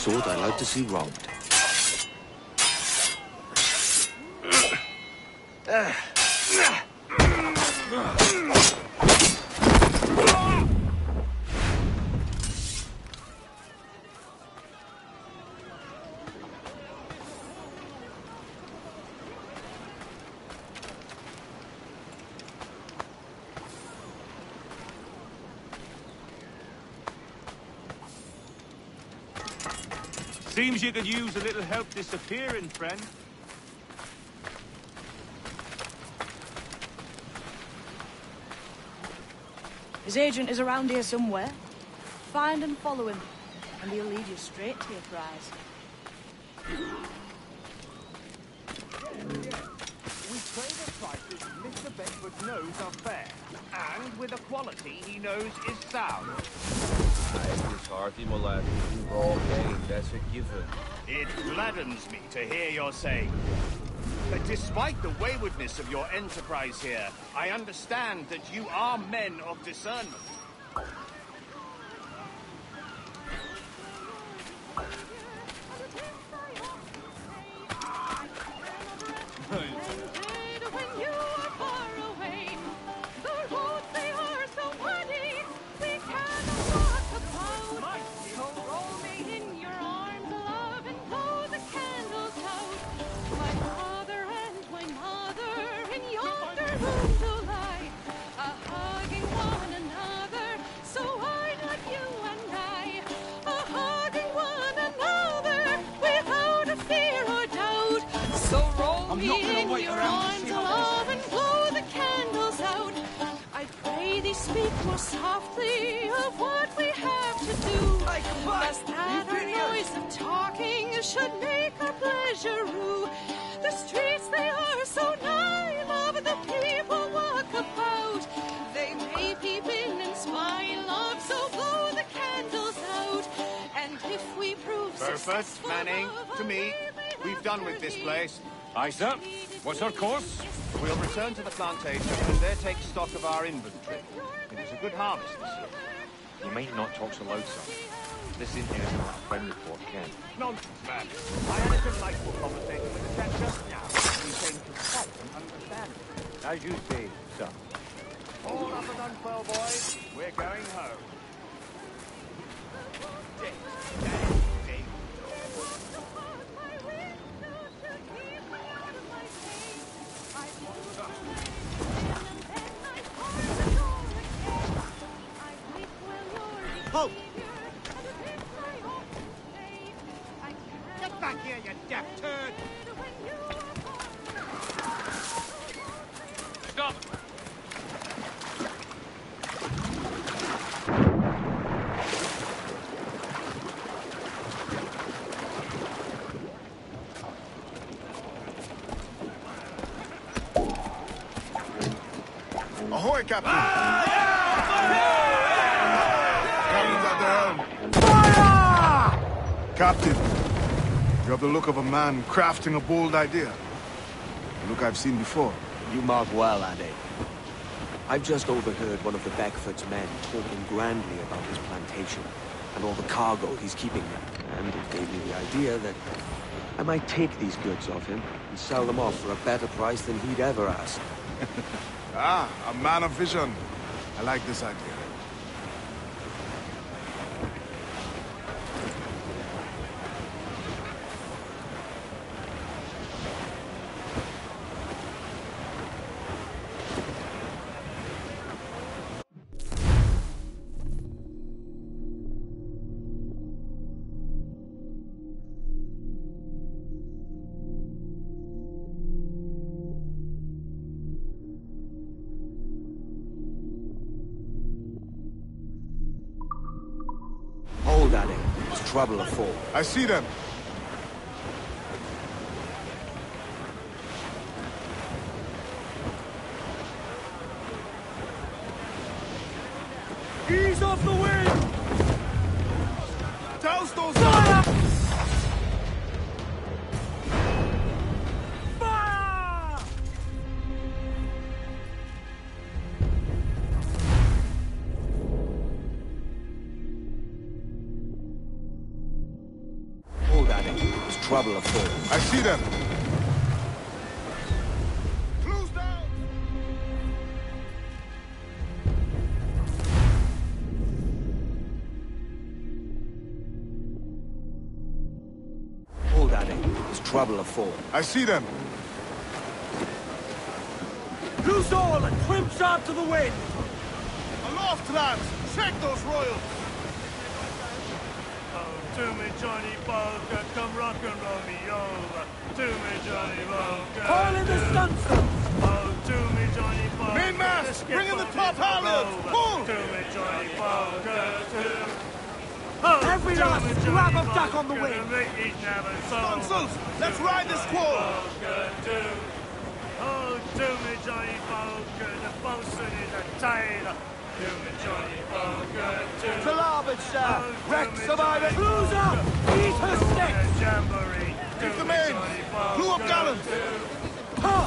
sort I like to see robbed. Seems you could use a little help disappearing, friend. His agent is around here somewhere. Find and follow him, and he'll lead you straight to your prize. We trade at prices Mr. Bedford knows are fair, and with a quality he knows is sound. It's hearty, my lad. Raw game, that's a given. It gladdens me to hear your saying. But despite the waywardness of your enterprise here, I understand that you are men of discernment. Speak more softly of what we have to do. Lest that our noise of talking should make our pleasure rue. The streets, they are so nigh, love, the people walk about. They may peep in and spy, love, so blow the candles out. And if we prove Perfect, Manning, to me. We've done with this place. Aye, sir. What's our course? We'll return to the plantation and there take stock of our inventory. It is a good harvest this year. You might not talk so loud, sir. This isn't anything like a friend report, Ken. Nonsense, man. I had a delightful conversation with the chap just now. He came to quite an understanding. As you say, sir. All up and done, well, boys. We're going home. Dick, Dad, Dick. Halt! Get back here, you deaf turd! Stop! Ahoy, Captain! Captain's at the helm. Fire! Captain, you have the look of a man crafting a bold idea. A look I've seen before. You mark well, Adé. I've just overheard one of the Beckford's men talking grandly about his plantation and all the cargo he's keeping there. And it gave me the idea that I might take these goods off him and sell them off for a better price than he'd ever ask. Ah, a man of vision. I like this idea. Hold at it. There's trouble afoot. I see them. Ease off the wind! Douse those guys! Fire! trouble afoot. I see them. Close down! Hold at it. There's trouble afoot. I see them. Loose all and trim sharp to the wind! Aloft, lads! Check those royals! To me, Johnny Boker, come rock and roll me over. To me, Johnny Boker. Call in the stunsail! Oh, to me, Johnny Boker. Main mast! Bring in the top halyards! Pull! To me, Johnny Boker. Every last scrap of duck on the wing! Stunsails! Let's ride this squall! Oh, to me, Johnny Boker. The bosun is a tailor. To me, Johnny Boker. To larboard, sir! Wreck me, survivor! Johnny Blues up! Eat her sticks! Jamboree. Keep the main! Blew up gallants! Pop!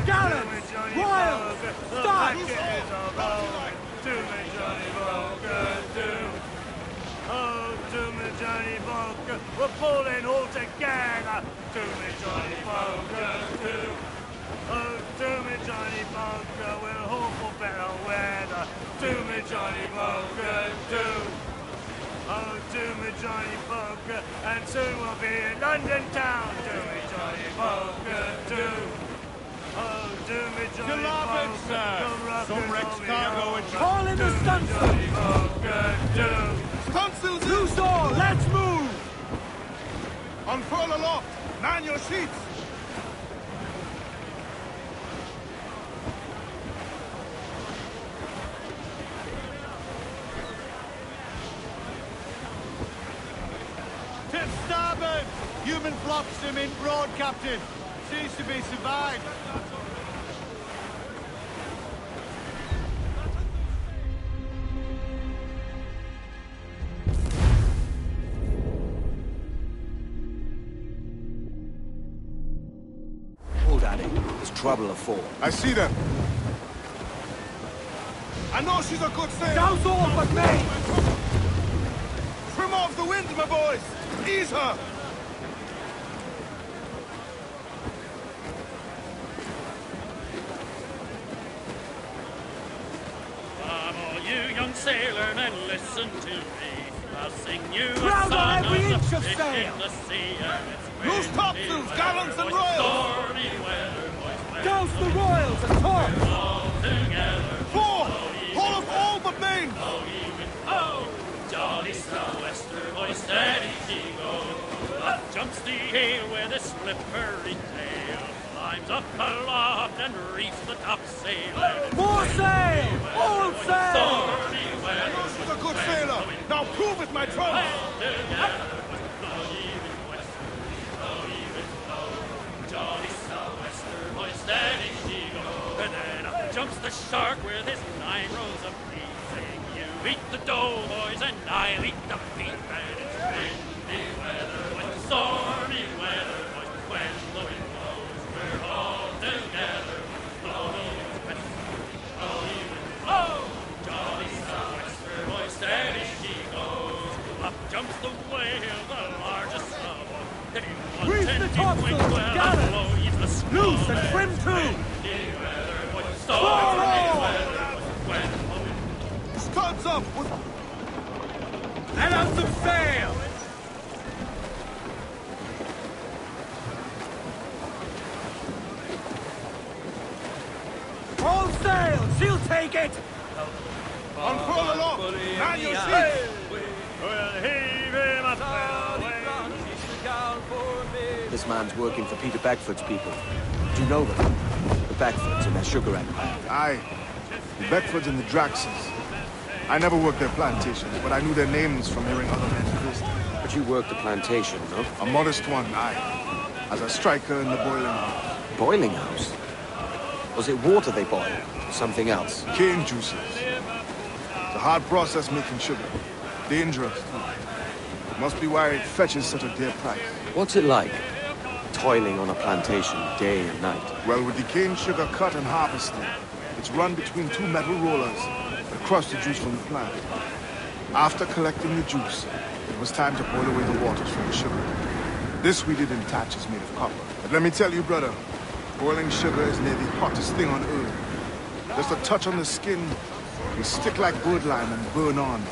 Gallants! Royals! Start! To me, Johnny Boker. Oh, to me, Johnny Boker. We're pulling all together. To me, Johnny Boker. Oh, to me, Johnny Boker. We'll hope for better weather. To me, Johnny Boker. Oh, to me, Johnny Boker. And soon we'll be in London town. To me, Johnny Boker. Oh, to me, Johnny Boker. Some wrecked cargo and Call in the stunsail! Stunsails! Loose all! Let's move! Unfurl aloft! Man your sheets! Tip starboard! Human flops him in broad, Captain. Seems to be survived. Hold at it. There's trouble afoot. I see them. I know she's a good sailor. Douse all but me! Trim off the wind, my boys. Ease her. Come all you young sailors and listen to me. I'll sing you a Proud song on every of inch the of fish sail. in the sea, and it's Loose windy topsails, weather, gallants and boys, royals. stormy weather, boys, when Douse the royals and torch! all together. Four! Haul of all but main! Oh, jolly sou'wester, boys, steady she goes. Up jumps the gale with a slippery tail, climbs up aloft and reefs the topsail. And it's More sail! All sail! stormy weather. She's a good sailor. Now prove it, my trump. Jolly sou'wester, boy, steady she goes. And then up jumps the shark with his 9 rows of teeth, saying, you eat the dough, boys, and I'll eat the meat. And it's windy weather, boys, stormy weather, boys, when the wind blows, we're all together. Oh, jolly sou'wester, boy, steady she goes. Up jumps the whale, the largest of all. Reef the topsails and gallants! Loose and trim too! Studs up with... Let out some sail! All sail! She'll take it! Unfurl aloft! Man your sheets! We'll heave him up and away. This man's working for Peter Beckford's people. Do you know them? The Beckfords and their sugar empire. Aye. The Beckfords and the Draxes. I never worked their plantations, but I knew their names from hearing other men boast. But you worked the plantation, no? A modest one, aye. As a striker in the boiling house. Boiling house? Was it water they boiled? Or something else? Cane juices. It's a hard process making sugar. Dangerous, too. Must be why it fetches such a dear price. What's it like? Toiling on a plantation day and night. Well, with the cane sugar cut and harvested, it's run between 2 metal rollers that crush the juice from the plant. After collecting the juice, it was time to boil away the waters from the sugar. This we didn't touch is made of copper. But let me tell you, brother, boiling sugar is near the hottest thing on earth. Just a touch on the skin will stick like birdlime and burn on,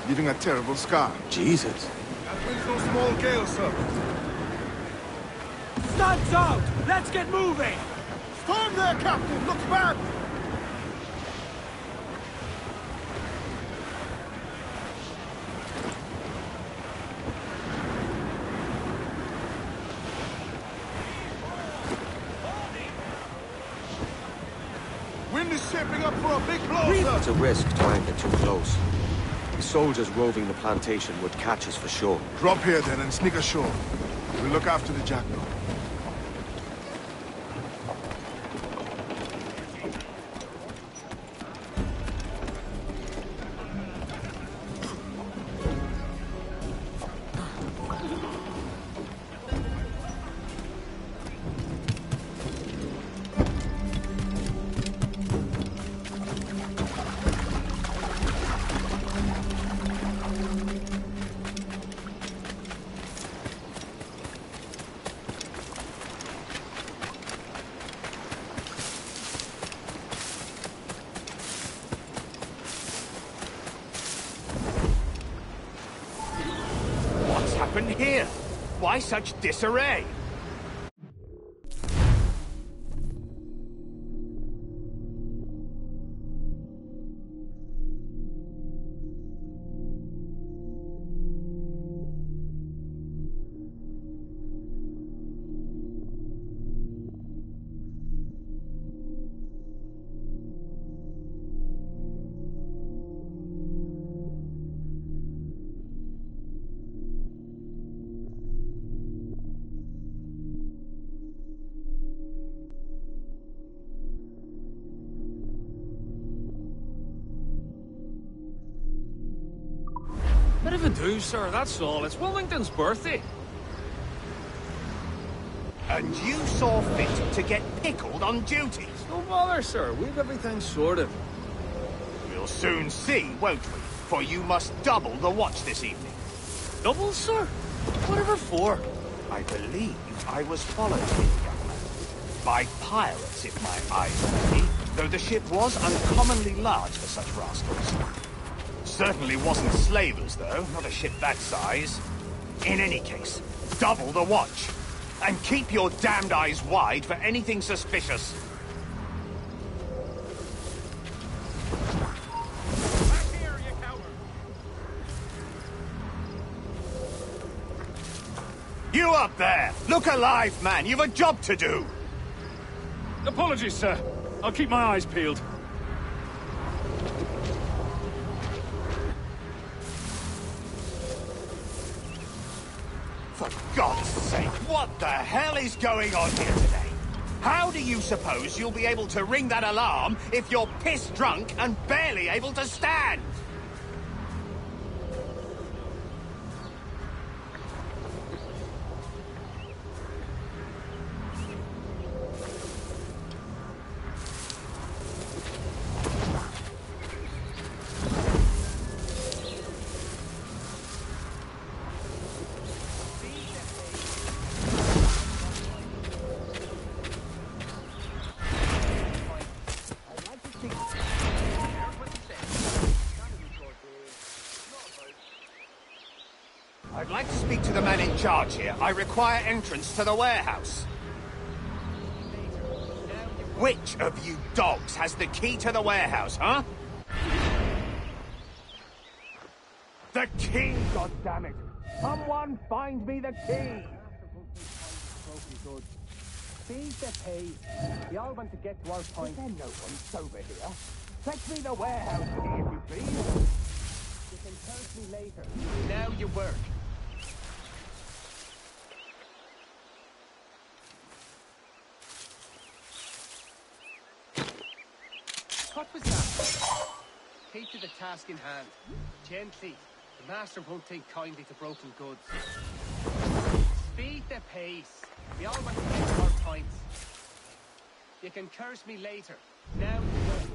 leaving a terrible scar. Jesus. That brings no small gale, sir. Studs out! Let's get moving! Storm there, Captain! Looks bad! Wind is shaping up for a big blow, sir! It's a risk to anchor too close. The soldiers roving the plantation would catch us for sure. Drop here then and sneak ashore. We'll look after the jackdaw. Here? Why such disarray? Bit of a do, sir, that's all. It's Wilmington's birthday. And you saw fit to get pickled on duty? No bother, sir. We've everything sorted. We'll soon see, won't we? For you must double the watch this evening. Double, sir? Whatever for? I believe I was followed here, young man. By pirates, if my eyes are me, though the ship was uncommonly large for such rascals. Certainly wasn't slavers, though, not a ship that size. In any case, double the watch. And keep your damned eyes wide for anything suspicious. Back here, you coward! You up there! Look alive, man! You've a job to do! Apologies, sir. I'll keep my eyes peeled. For God's sake, what the hell is going on here today? How do you suppose you'll be able to ring that alarm if you're piss drunk and barely able to stand? I'd like to speak to the man in charge here. I require entrance to the warehouse. Which of you dogs has the key to the warehouse, huh? The key, goddammit! Someone find me the key! Feed the pay. We all want to get to our point. There's no one sober here. Fetch me the warehouse key, if you please. You can curse me later. Now you work. What was that? Keep to the task in hand. Gently. The master won't take kindly to broken goods. Speed the pace. We all want to get to our points. You can curse me later. Now you work.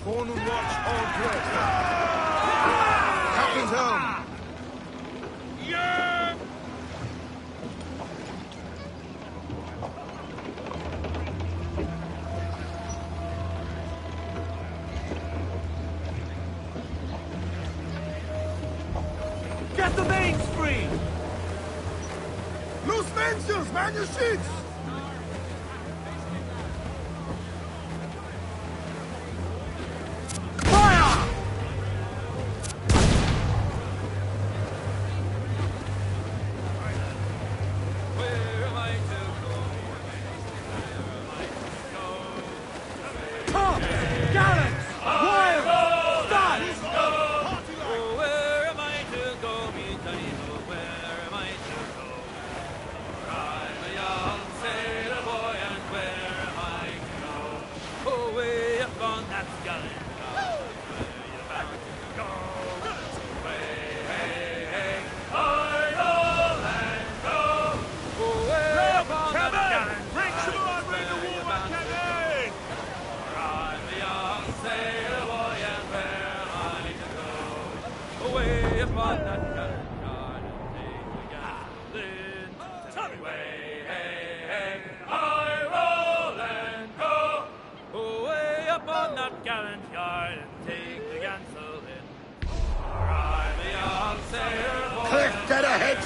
Phone and watch all dressed. Captain's home. Yeah! Get the mains free! Loose mainsails, man your sheets!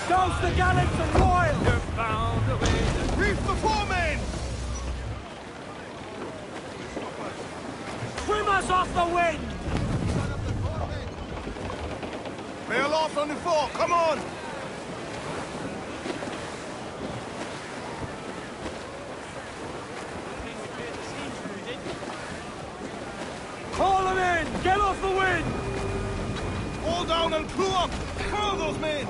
Douse the gallants and royals! You're bound away to reef the foremen! Trim us off the wind! Bail off on the fore, come on! Call them in! Get off the wind! All down and crew up! Curl those men!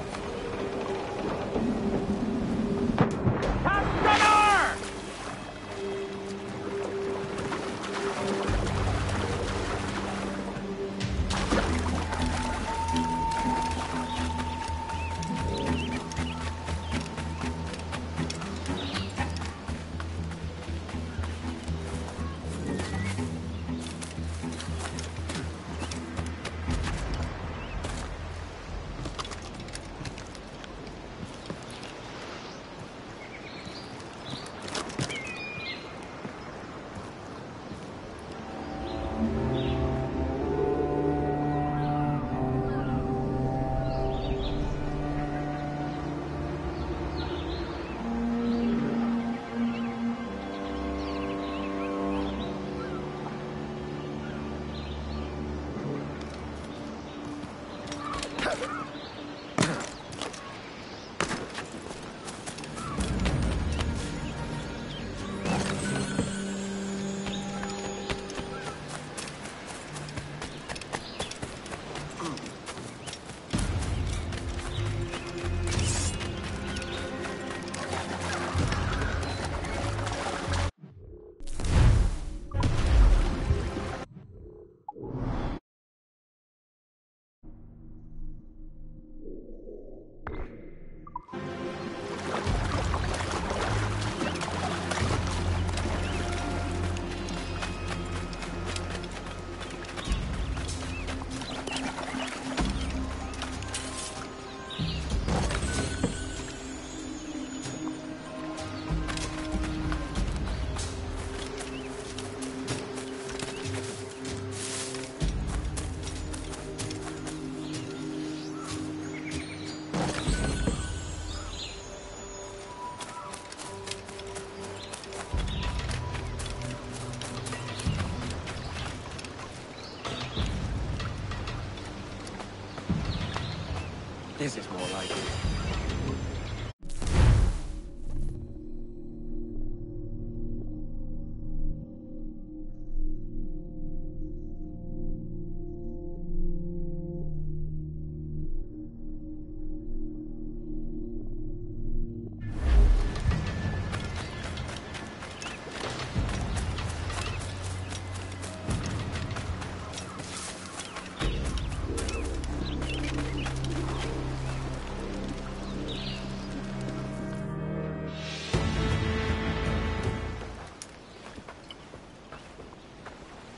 This is more like it.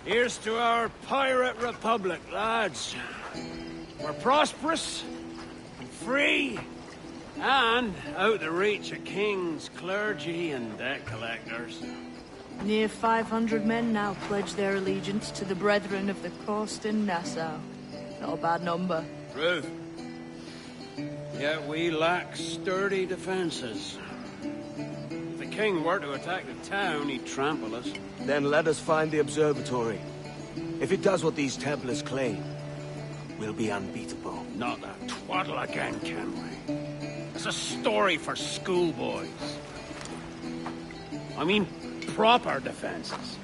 Here's to our pirate republic, lads. We're prosperous, and free, and out the reach of kings, clergy, and debt collectors. Near 500 men now pledge their allegiance to the Brethren of the Coast in Nassau. Not a bad number. Truth. Yet we lack sturdy defenses. If the king were to attack the town, he'd trample us. Then let us find the observatory. If it does what these Templars claim, we'll be unbeatable. Not that twaddle again, can we? It's a story for schoolboys. I mean, proper defenses.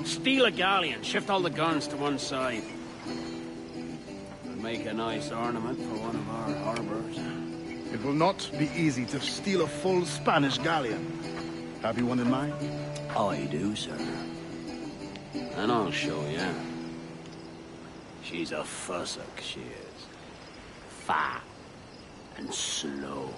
Steal a galleon, shift all the guns to one side. And make a nice ornament for one of our harbors. It will not be easy to steal a full Spanish galleon. Have you one in mind? I do, sir. And I'll show you. She's a fussock, she is. Fat and slow.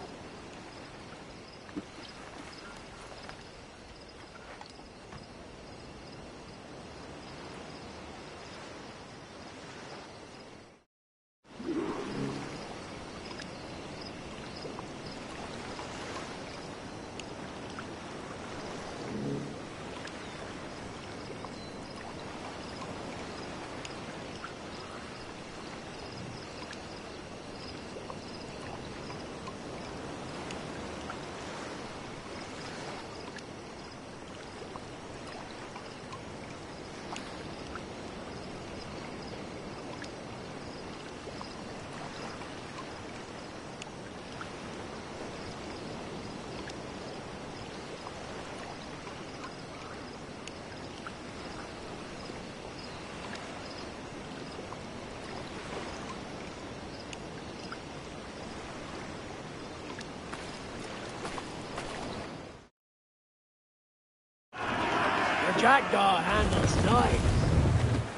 Jackdaw handles knives.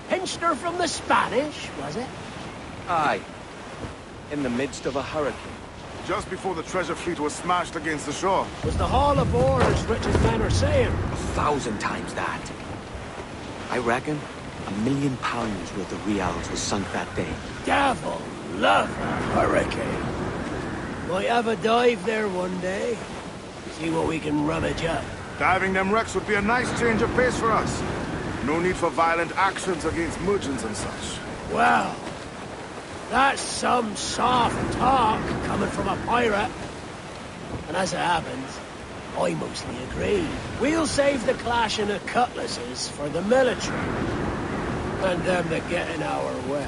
Pinched her from the Spanish, was it? Aye. In the midst of a hurricane. Just before the treasure fleet was smashed against the shore. Was the haul aboard as rich as men are saying? 1,000 times that. I reckon £1 million worth of reals was sunk that day. Devil love a hurricane. Might have a dive there one day. See what we can rummage up. Diving them wrecks would be a nice change of pace for us. No need for violent actions against merchants and such. Well, that's some soft talk coming from a pirate. And as it happens, I mostly agree. We'll save the clashing of cutlasses for the military. And them that get in our way.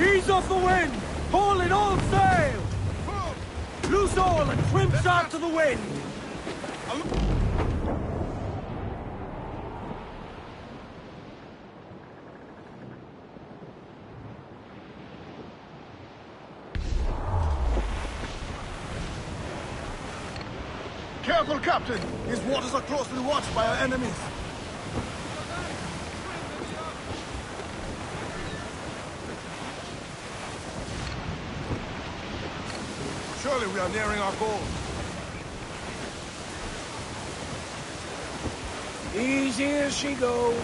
Ease off the wind! Haul in all sail! Loose oil and trim start to the wind! Careful, Captain! These waters are closely watched by our enemies. Surely we are nearing our goal. Easy as she goes.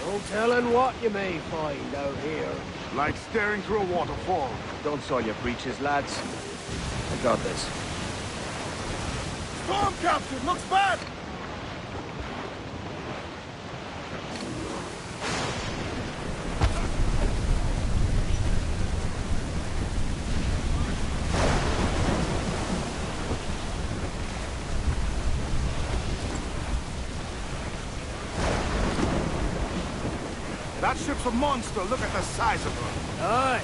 No telling what you may find out here. Like staring through a waterfall. Don't soil your breeches, lads. I got this. Storm, Captain! Looks bad! That ship's a monster. Look at the size of her. Aye.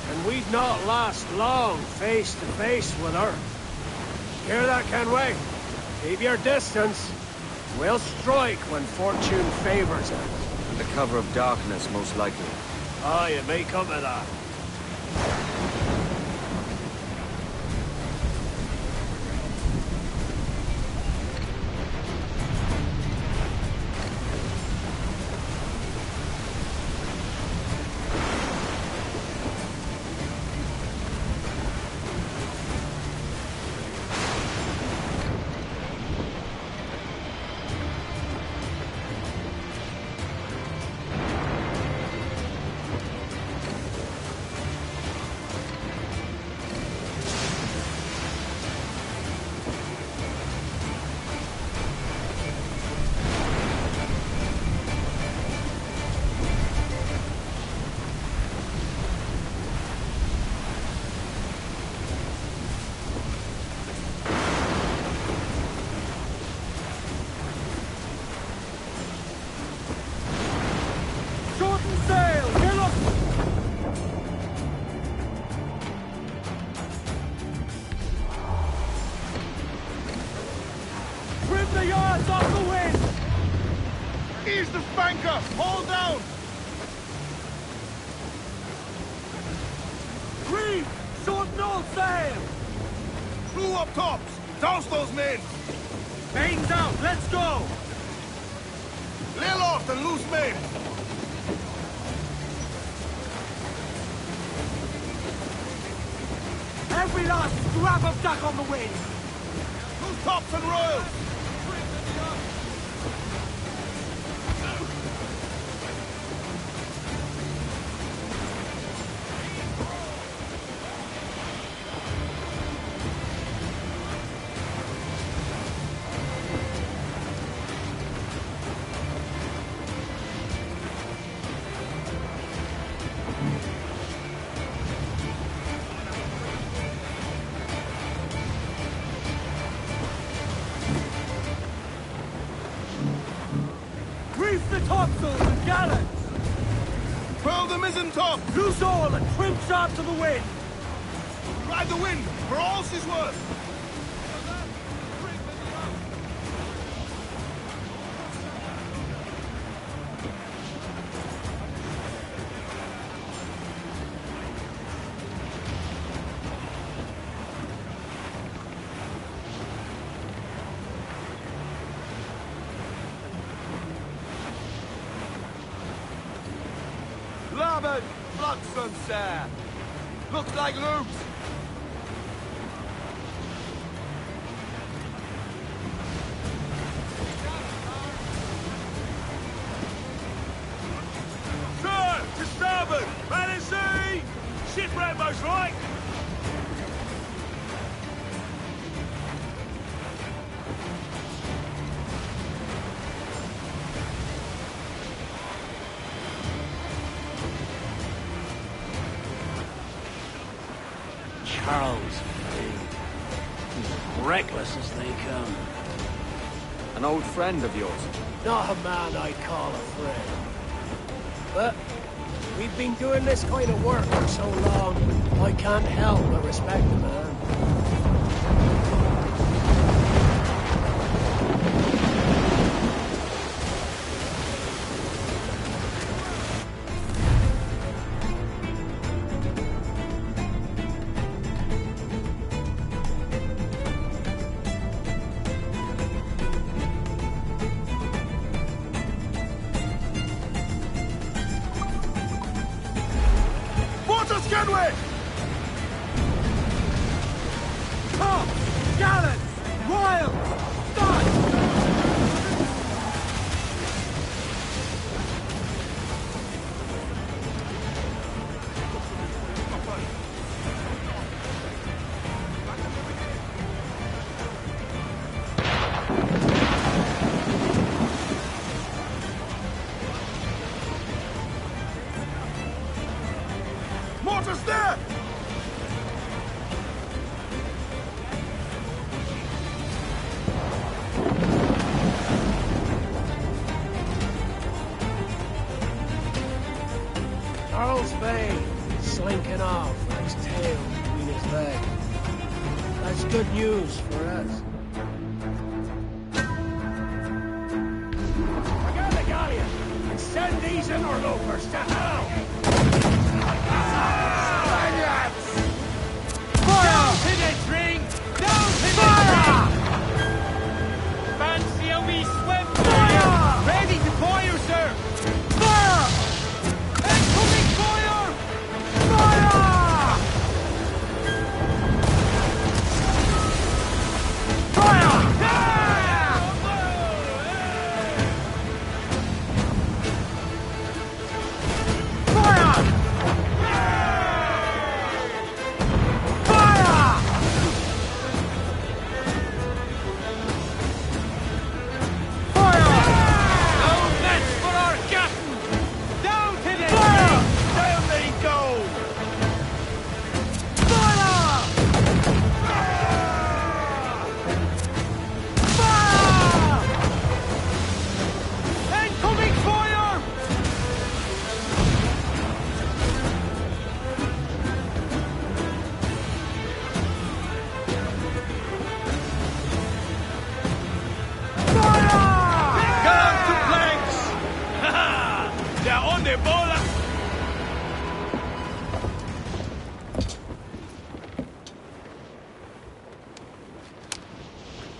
And we'd not last long face to face with her. Hear that, Kenway? Keep your distance. We'll strike when fortune favors us. Under cover of darkness, most likely. Aye, it may come to that. Ease the spanker! Hold down! Reeve! Short and all sail! Crew up tops! Douse those men! Mains out! Let's go! Lay aloft and loose men! Every last scrap of duck on the wind! Loose tops and royals! Reef the topsails and gallants! Furl the mizzen top! Loose all and trim sharp to the wind! Ride the wind, for all she's worth! Larboard! Flotsam, sir! Looks like loose! Sir! To starboard! Man at sea! Shipwreck most right! Charles, reckless as they come. An old friend of yours? Not a man I call a friend. But we've been doing this kind of work for so long, I can't help but respect the man. Kenway! Come! blinking off with his tail between his legs. That's good news for us. Forget the galleon and send these interlopers to hell! Spaniards! Fire! Down to the drink! Down to the drink! Fancy a wee swim! Fire! Ready to fire, sir! Fire! Incoming fire! Fire! Fire!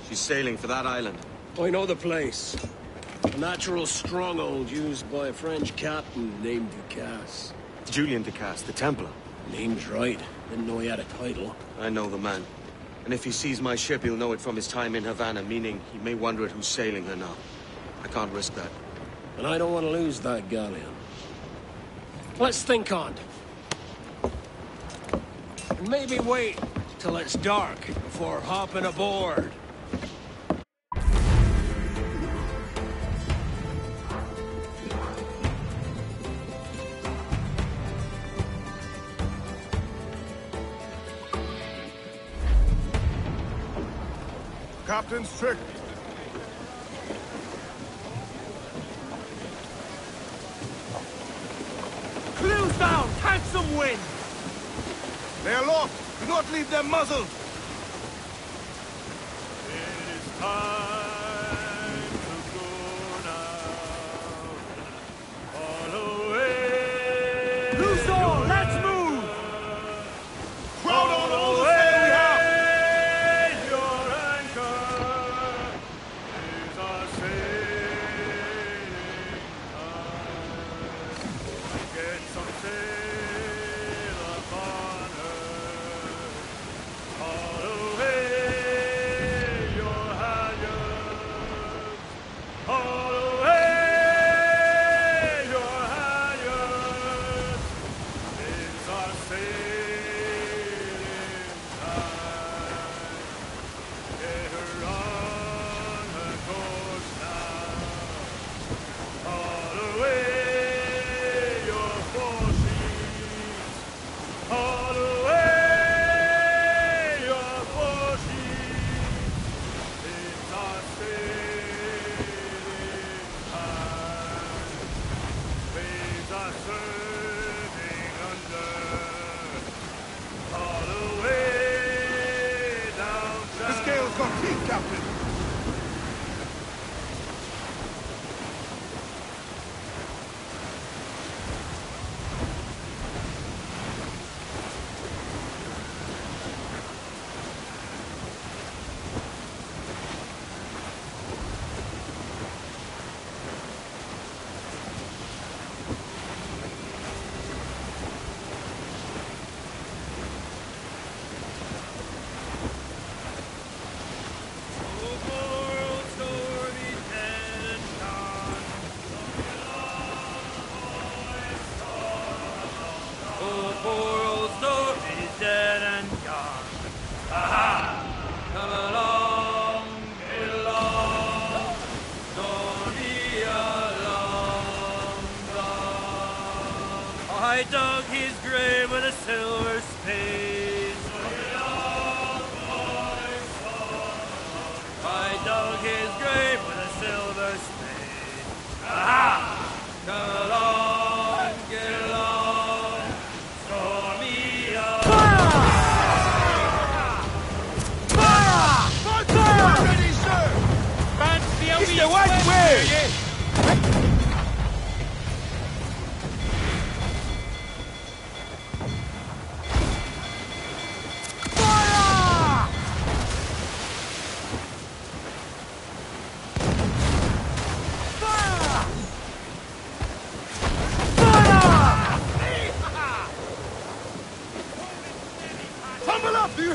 She's sailing for that island. I know the place. A natural stronghold used by a French captain named Ducasse. Julian Ducasse, the Templar. Name's right. Didn't know he had a title. I know the man. And if he sees my ship, he'll know it from his time in Havana, meaning he may wonder at who's sailing her now. I can't risk that. And I don't want to lose that galleon. Let's think on it. And maybe wait till it's dark before hopping aboard. Captain's trick. Clews down! Catch some wind! They are aloft. Do not leave them muzzled. It is time to go now. All away! Loose all! Let's move! Crowd on all the sail we have. Your anchor is our sailing time. Get some sail upon her. All away your halyards. All away your halyards. It's our sailing time. Get her on her course now. All away your foresheets. All away your foresheets. It's our sailing time. Waves are surging under. All away down The scale's got teeth, Captain.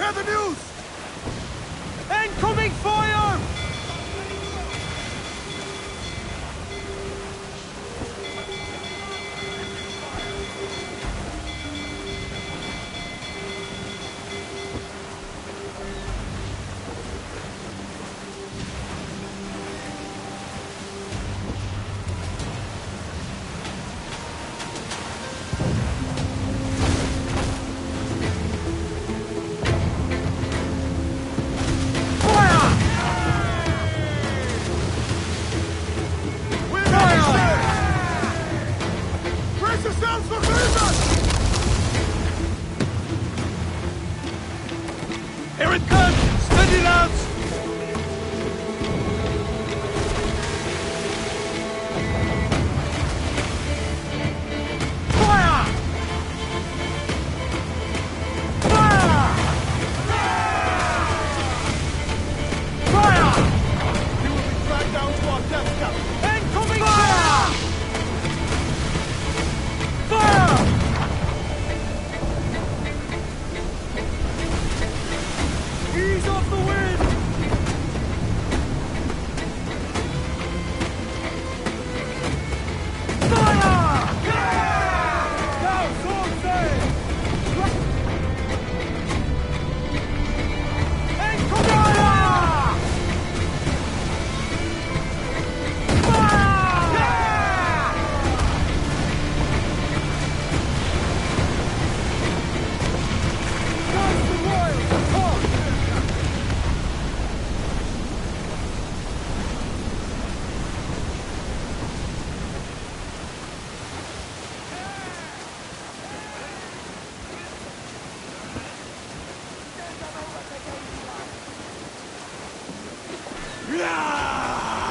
hear the news? Incoming fire! Here it comes! Steady, lads! Fire! Fire! Fire! You will be dragged down to our death camp. Incoming fire! Fire! Ease off the wind! Fire! Now, sword save! Incoming fire!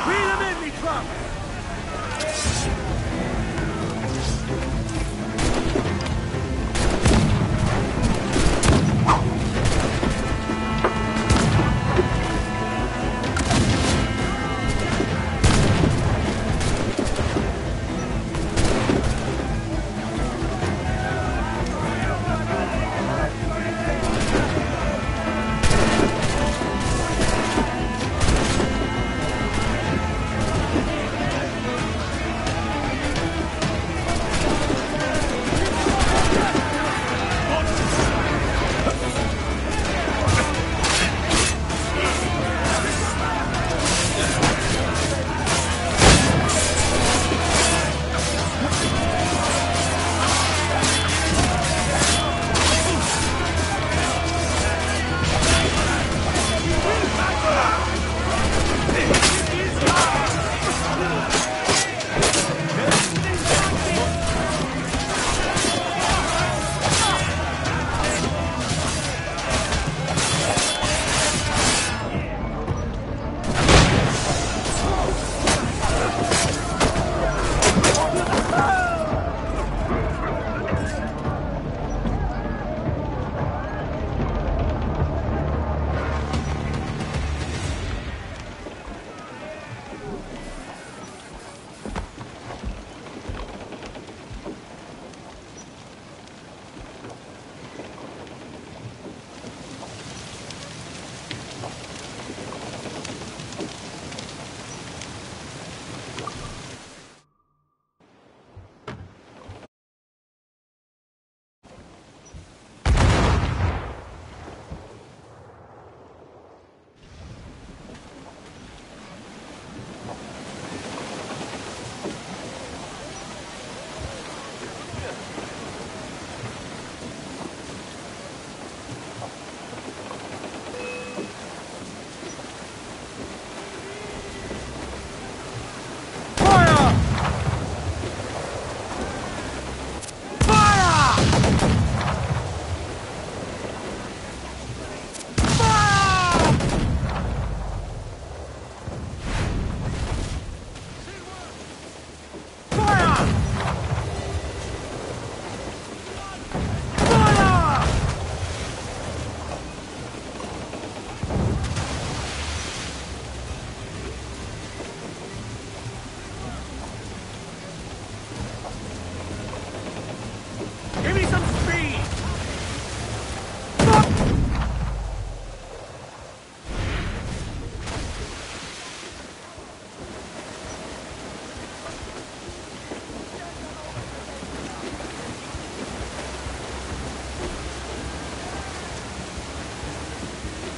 Reel him in, me trump!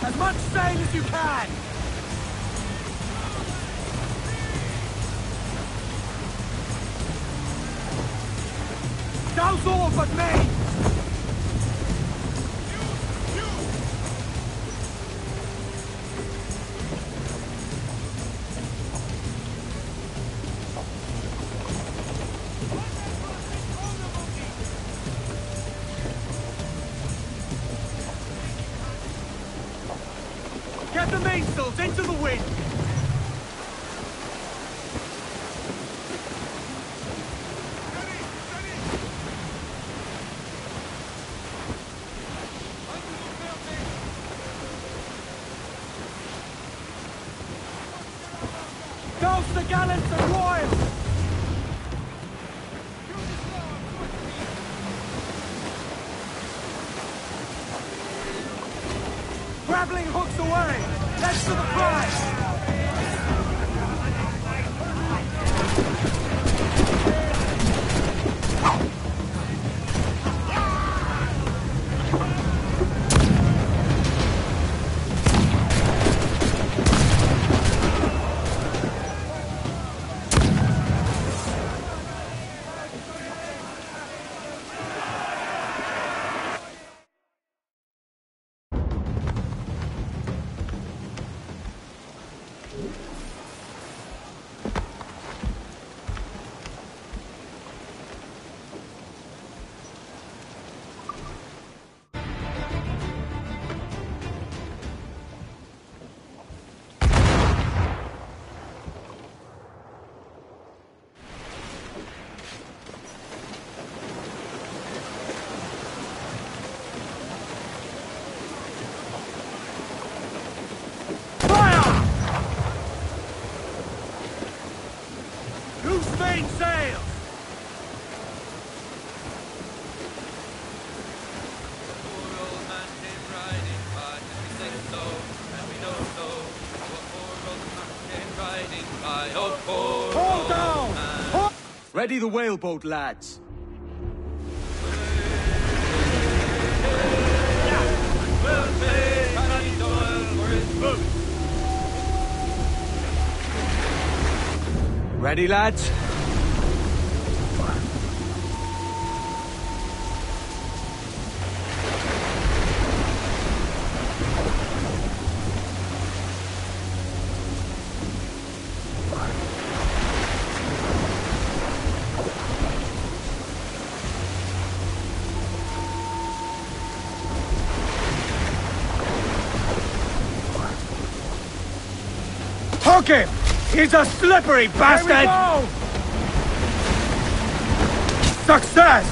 As much sail as you can! Douse all but me! Get the mainsails into the wind! Douse the gallants and royals! Grappling hooks away! Let's to the prize! Main sail! Poor old man came riding by, and we say so, and we don't know what poor old man came riding by. Oh, poor Hold old down! man. Ready the whaleboat, lads. We'll pay Paddy Doyle for his boots. Ready, lads? Hook him! He's a slippery bastard! Success!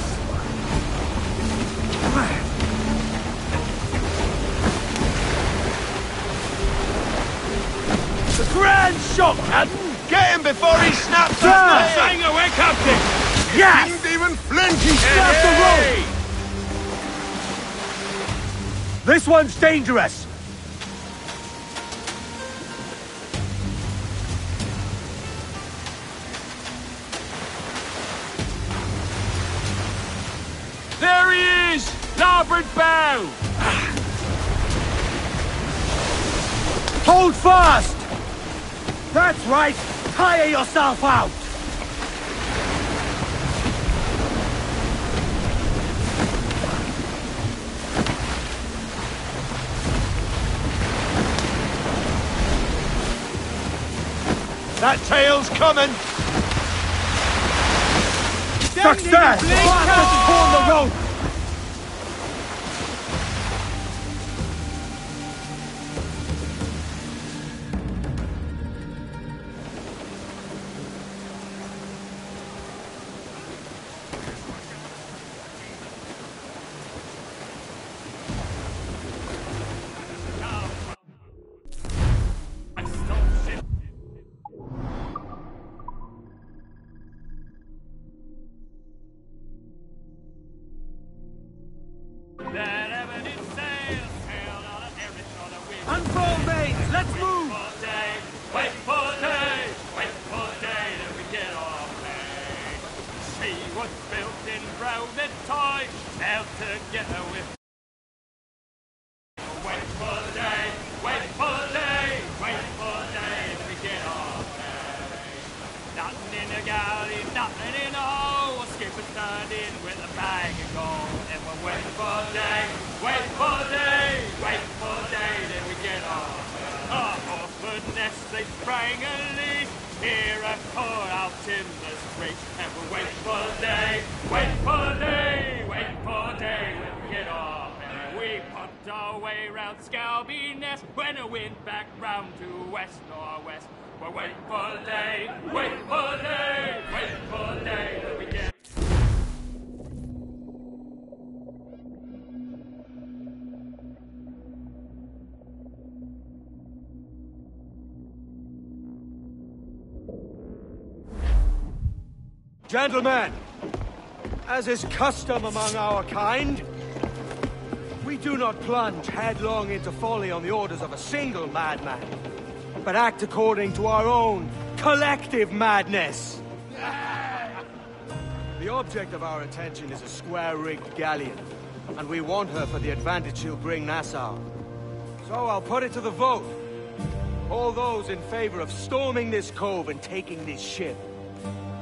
The grand shot, Captain! Get him before he snaps his Ah! neck! Hang away, Captain! Yes! Didn't even flinch! He Snapped the rope! This one's dangerous! There he is! Larboard bow! Hold fast! That's right! Tire yourself out! That tail's coming! Success! Fastest pull the rope! Unfold, mates! Let's move! Wait for day that we get our pay. See what's built in crowded time, out together with. Wait for the day. sprang a leak. Here I pour out timbers great, and we'll wait for the day, wait for the day, wait for the day when we get off. And we pumped our way round Scalby Nest when I went back round to west northwest. We're waiting for the day, wait for the day, wait for the day when we get. Gentlemen, as is custom among our kind, we do not plunge headlong into folly on the orders of a single madman, but act according to our own collective madness. The object of our attention is a square-rigged galleon, and we want her for the advantage she'll bring Nassau. So I'll put it to the vote. All those in favor of storming this cove and taking this ship,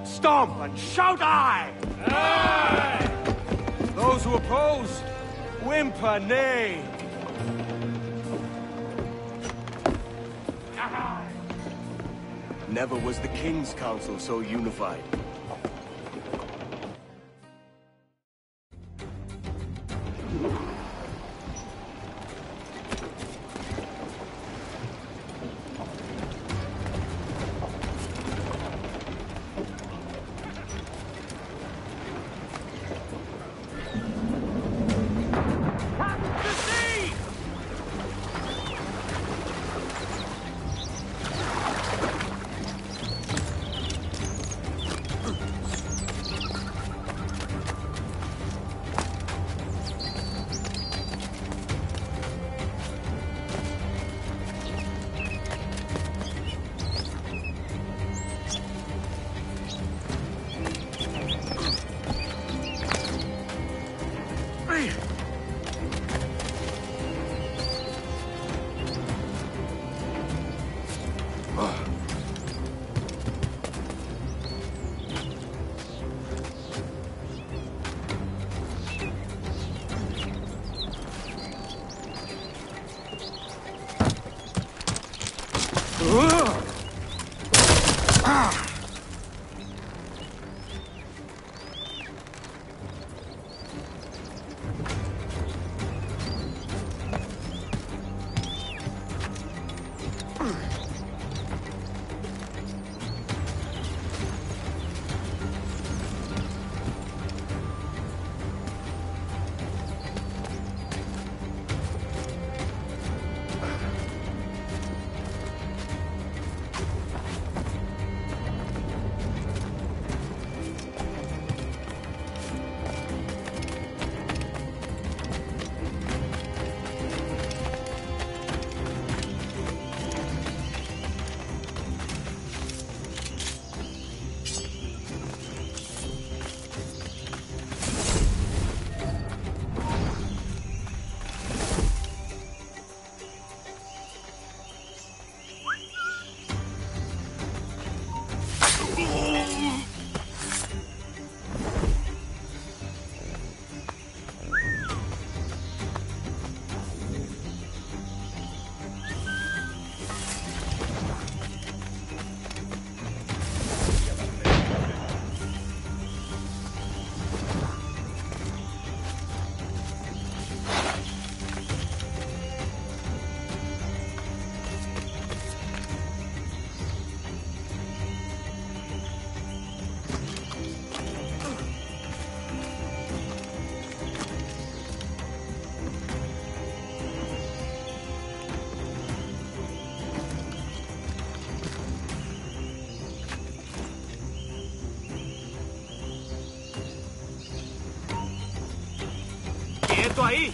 stomp and shout aye! Aye! Those who oppose, whimper nay. Aye. Never was the King's Council so unified. ¡Quieto ahí!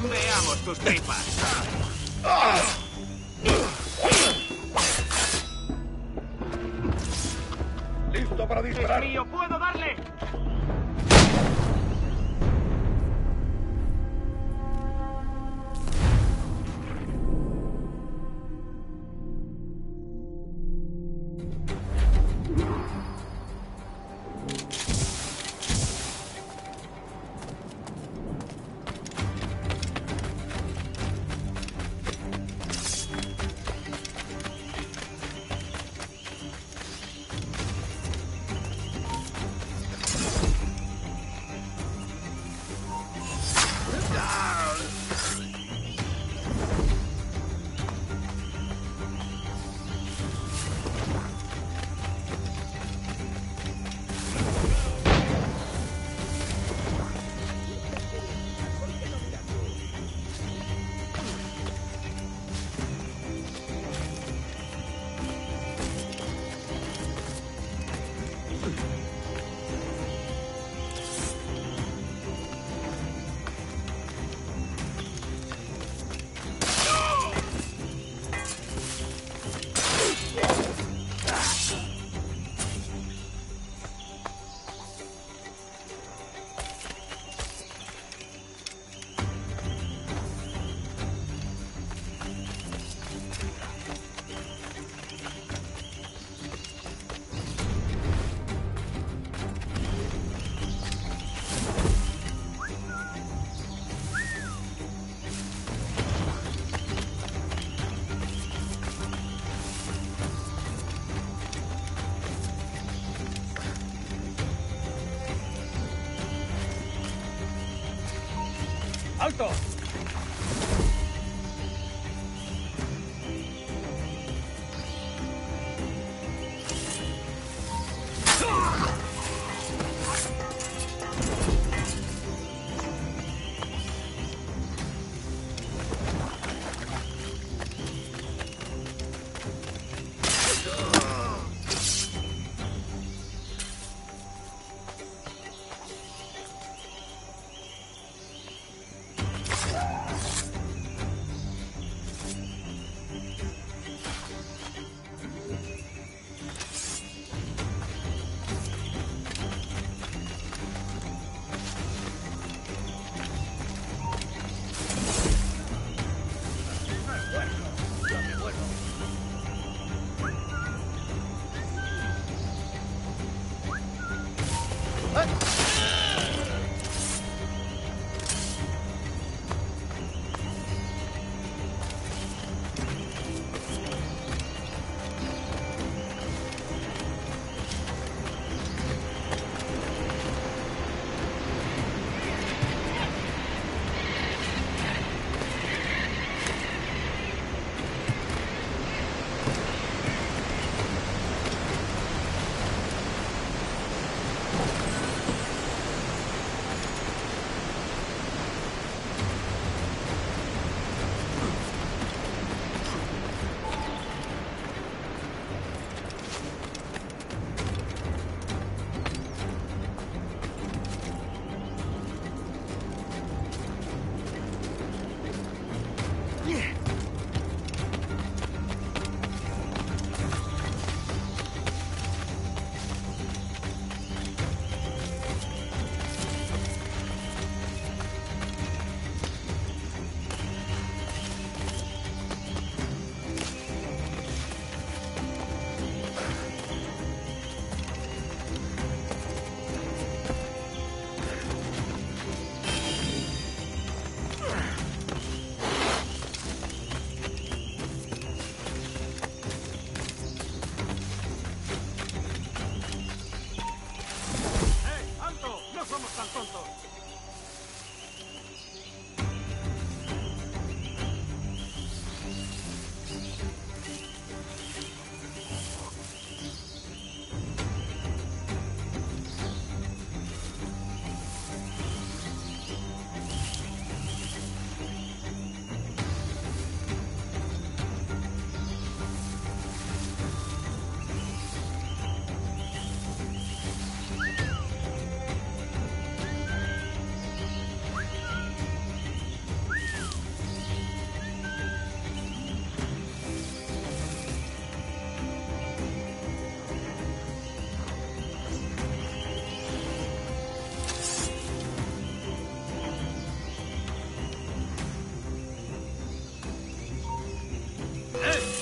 Veamos tus tripas. ¡Listo para disparar! ¡Es mío! ¡Puedo darle! ¡Alto!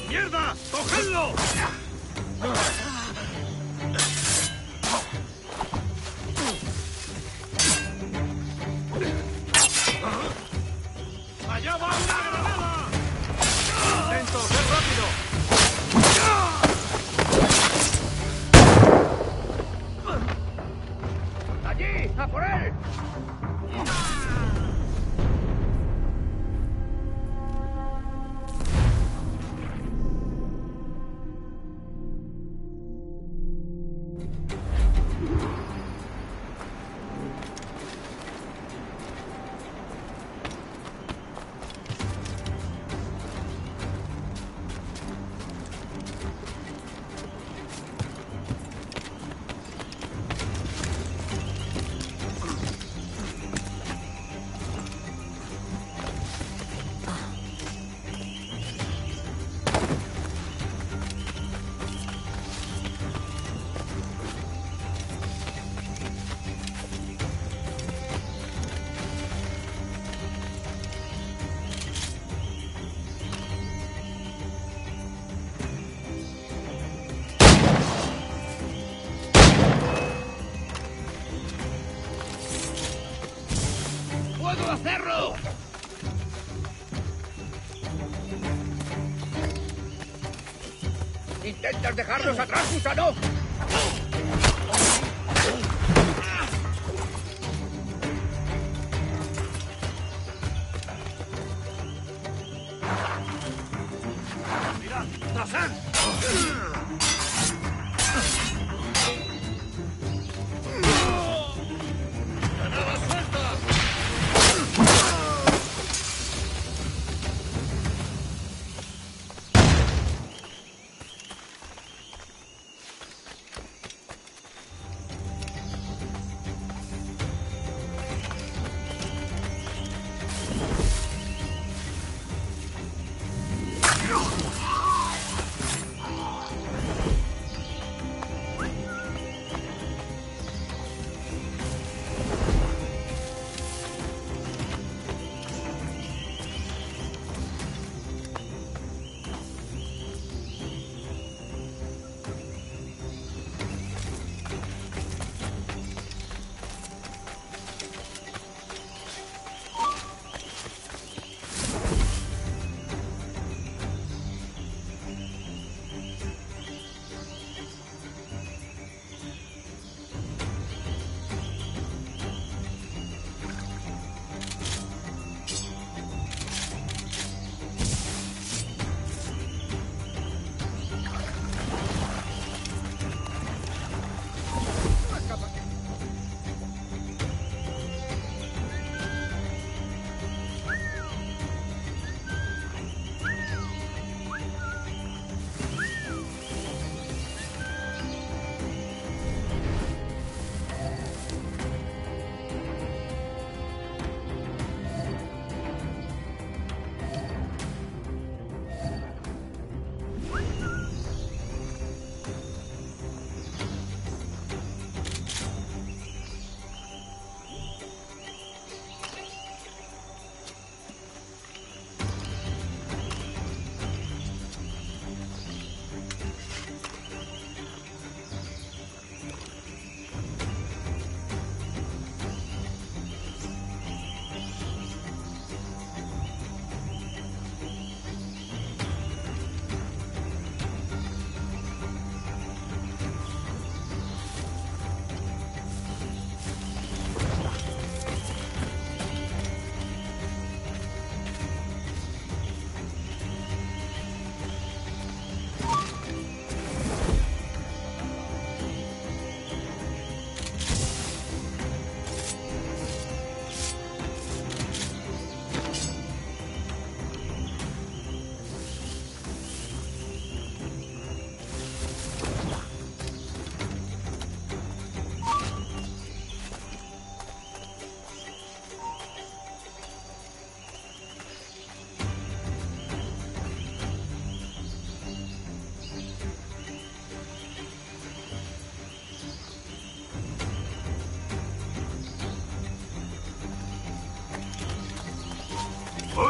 ¡Mierda! ¡Cogedlo! ¡Allá va una granada! ¡Intento, ser rápido! ¡Allí! ¡A por él! ¡Puedo hacerlo! ¿Intentas dejarnos atrás, gusano?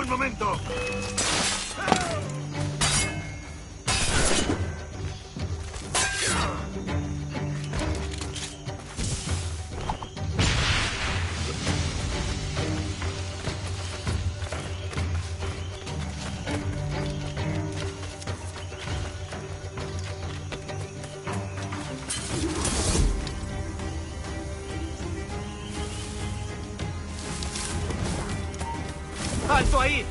Un momento. ¡Alto ahí!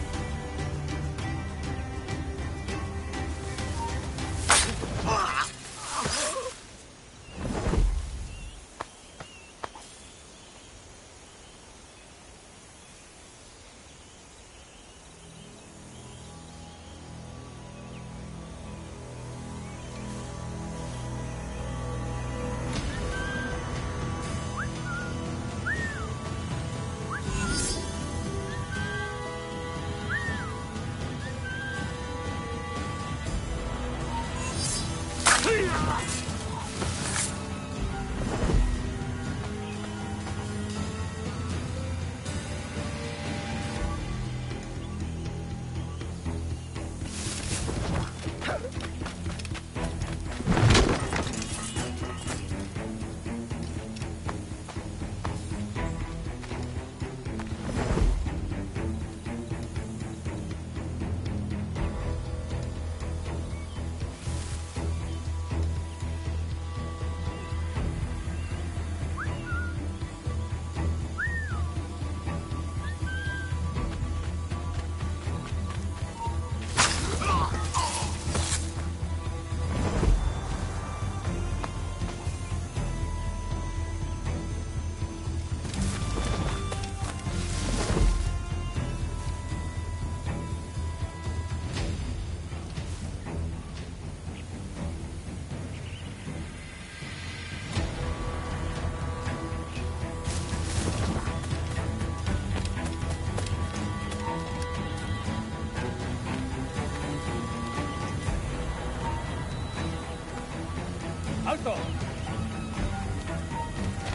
esto!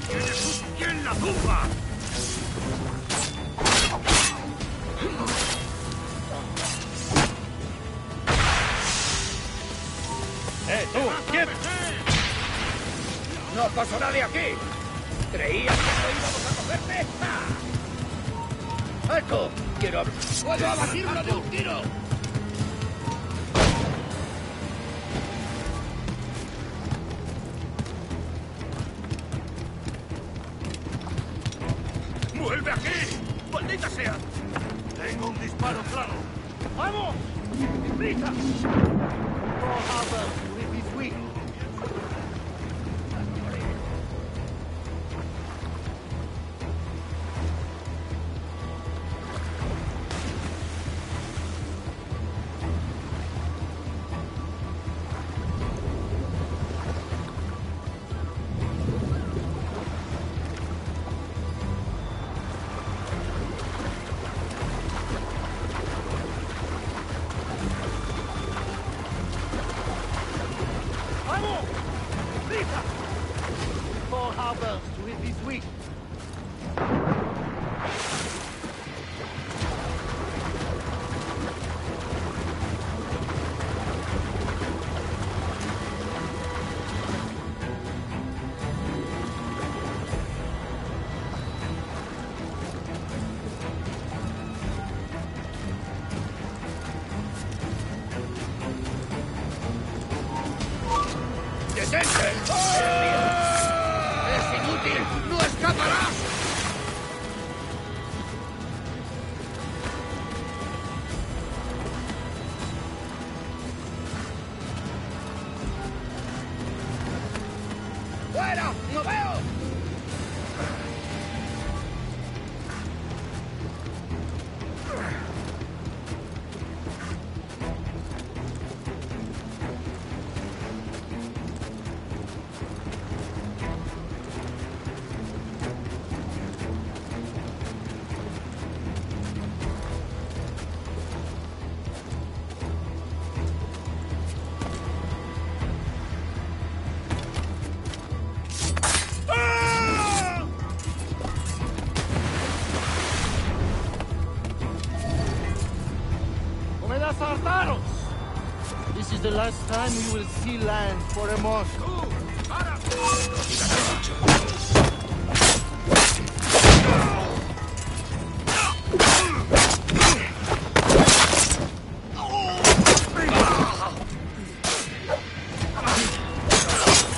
¡Tienes un pie en la tumba! ¡Tú! ¿Quién? ¡No pasó nadie aquí! ¿Creías que no íbamos a cogerte? ¡Ah! ¡Alto! ¡Quiero... ¡Puedo abatirlo de un tiro! ¡Vuelve aquí! ¡Maldita sea! Tengo un disparo claro. ¡Vamos! ¡Prisa! ¡Detente! ¡Es inútil! ¡No escaparás! ¡Fuera! ¡No veo! This is the last time we will see land for a month.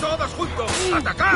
¡Todos juntos! ¡Atacar!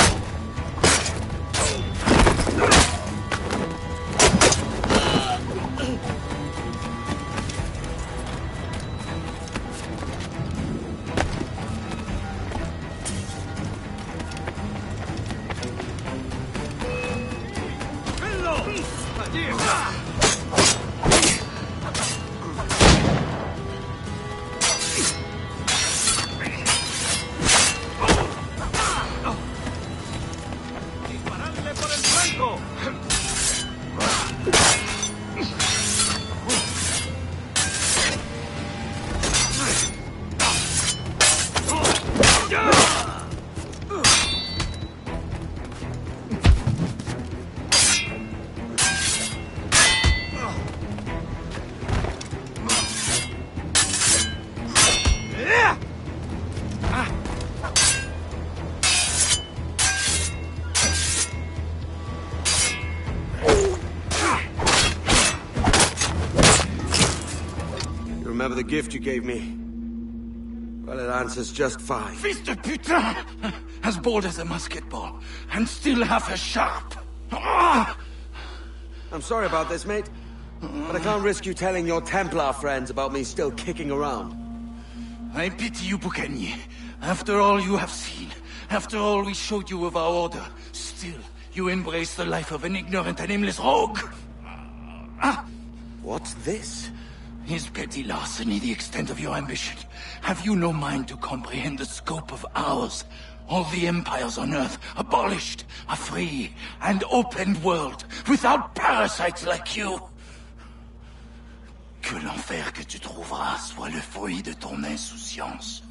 Remember the gift you gave me? Well, it answers just fine. Fils de putain! As bold as a musket ball, and still half as sharp. I'm sorry about this, mate. But I can't risk you telling your Templar friends about me still kicking around. I pity you, Boucanier. After all you have seen, after all we showed you of our order, still you embrace the life of an ignorant and aimless rogue. What's this? Is petty larceny the extent of your ambition? Have you no mind to comprehend the scope of ours? All the empires on Earth abolished, a free and open world, without parasites like you. Que l'enfer que tu trouveras soit le fruit de ton insouciance.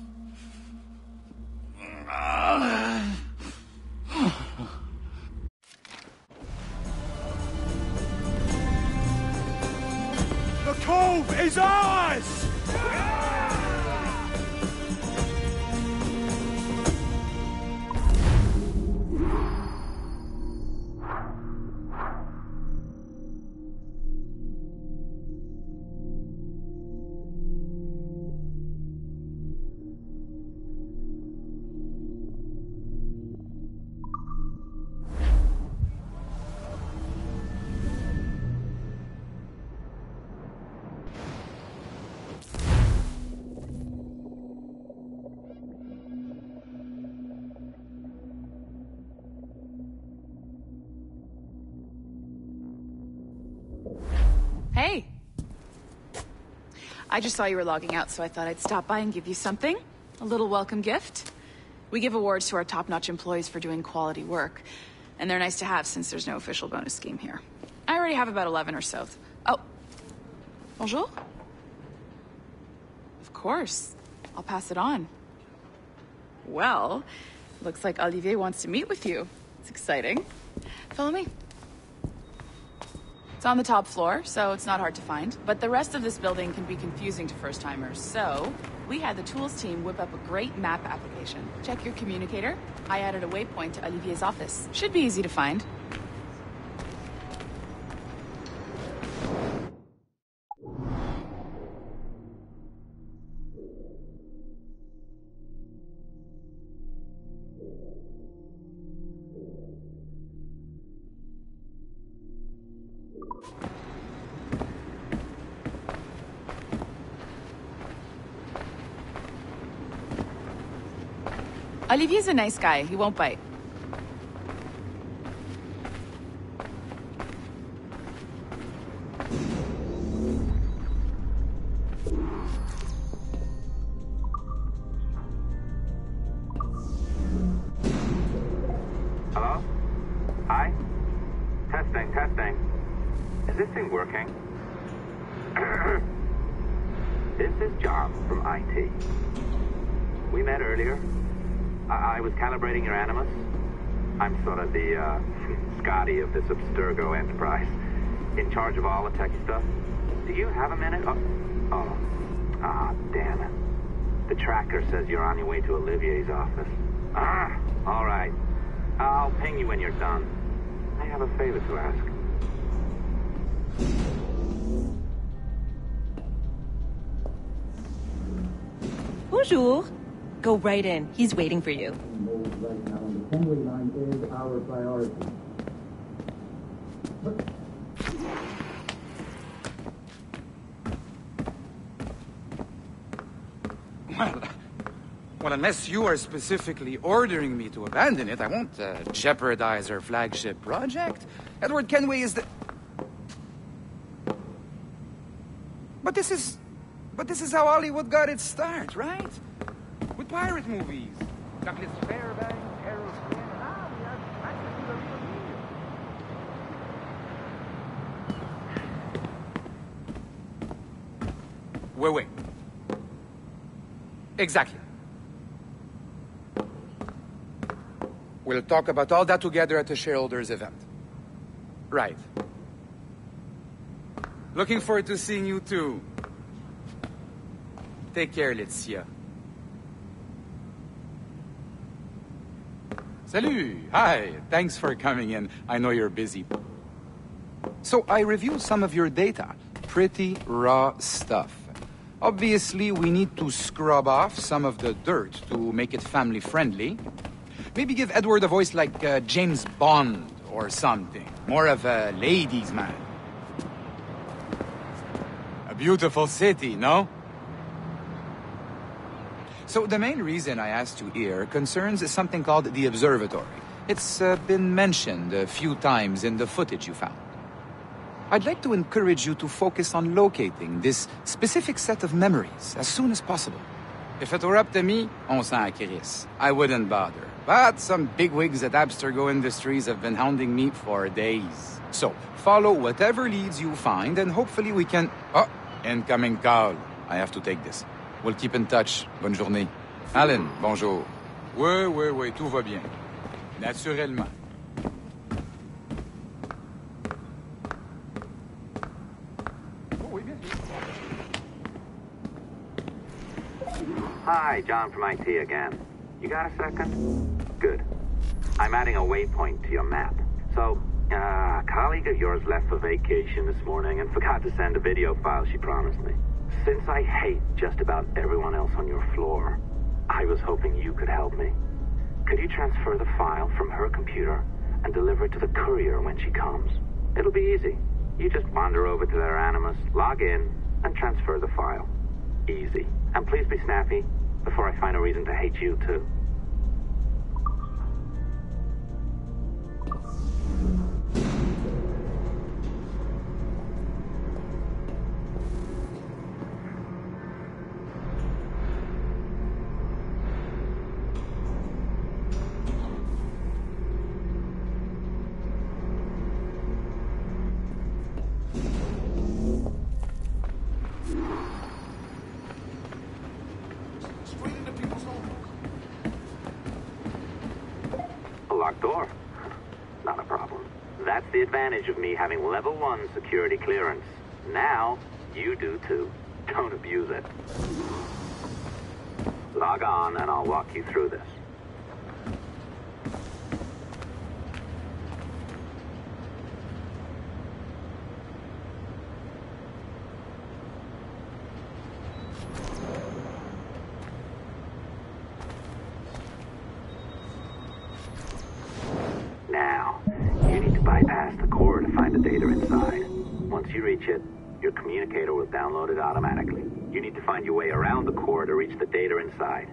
The cove is ours! Hey. I just saw you were logging out, so I thought I'd stop by and give you something. A little welcome gift. We give awards to our top-notch employees for doing quality work, and they're nice to have since there's no official bonus scheme here. I already have about 11 or so. Oh. Bonjour? Of course. I'll pass it on. Well, looks like Olivier wants to meet with you. It's exciting. Follow me. It's on the top floor, so it's not hard to find. But the rest of this building can be confusing to first-timers, so we had the tools team whip up a great map application. Check your communicator. I added a waypoint to Olivier's office. Should be easy to find. Olivier's a nice guy. He won't bite. Hello? Hi? Testing, testing. Is this thing working? This is John from IT. We met earlier. I was calibrating your animus. I'm sort of the Scotty of this Abstergo enterprise, in charge of all the tech stuff. Do you have a minute? Damn it. The tracker says you're on your way to Olivier's office. All right. I'll ping you when you're done. I have a favor to ask. Bonjour. Go right in. He's waiting for you. Right now, the assembly line is our priority. Well, unless you are specifically ordering me to abandon it, I won't jeopardize our flagship project. Edward Kenway is the... But this is how Hollywood got its start, right? With pirate movies. Douglas Fairbanks, Errol Flynn, we have access to the real deal. Wait. Exactly. We'll talk about all that together at the shareholders event. Right. Looking forward to seeing you too. Take care, Laetitia. Salut! Hi! Thanks for coming in. I know you're busy. So I reviewed some of your data. Pretty raw stuff. Obviously, we need to scrub off some of the dirt to make it family-friendly. Maybe give Edward a voice like James Bond or something. More of a ladies' man. A beautiful city, no? So the main reason I asked you here concerns something called the observatory. It's been mentioned a few times in the footage you found. I'd like to encourage you to focus on locating this specific set of memories as soon as possible. If it were up to me, on s'en crisse. I wouldn't bother. But some bigwigs at Abstergo Industries have been hounding me for days. So, follow whatever leads you find and hopefully we can... Oh, incoming call. I have to take this. We'll keep in touch. Bonne journée. Alan, bonjour. Oui, tout va bien. Naturellement. Hi, John from IT again. You got a second? Good. I'm adding a waypoint to your map. So, a colleague of yours left for vacation this morning and forgot to send a video file she promised me. Since I hate just about everyone else on your floor, I was hoping you could help me. Could you transfer the file from her computer and deliver it to the courier when she comes? It'll be easy. You just wander over to their Animus, log in, and transfer the file. Easy. And please be snappy before I find a reason to hate you, too. Door. Not a problem. That's the advantage of me having level 1 security clearance. Now, you do too. Don't abuse it. Log on and I'll walk you through this. Data inside. Once you reach it, your communicator will download it automatically. You need to find your way around the core to reach the data inside.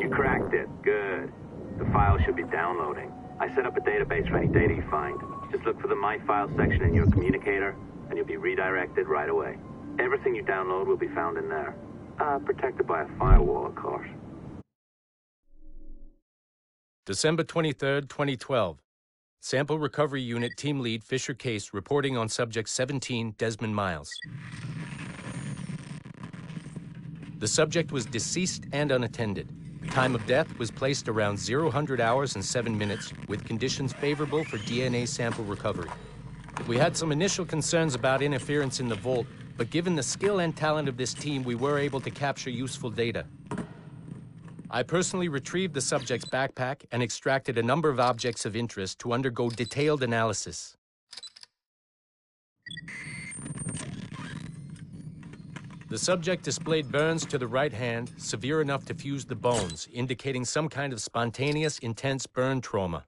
You cracked it. Good. The file should be downloading. I set up a database for any data you find. Just look for the My Files section in your communicator, and you'll be redirected right away. Everything you download will be found in there. Protected by a firewall, of course. December 23rd, 2012. Sample Recovery Unit Team Lead Fisher Case reporting on Subject 17, Desmond Miles. The subject was deceased and unattended. Time of death was placed around 00 hours and 7 minutes, with conditions favorable for DNA sample recovery. We had some initial concerns about interference in the vault, but given the skill and talent of this team, we were able to capture useful data. I personally retrieved the subject's backpack and extracted a number of objects of interest to undergo detailed analysis. The subject displayed burns to the right hand, severe enough to fuse the bones, indicating some kind of spontaneous, intense burn trauma.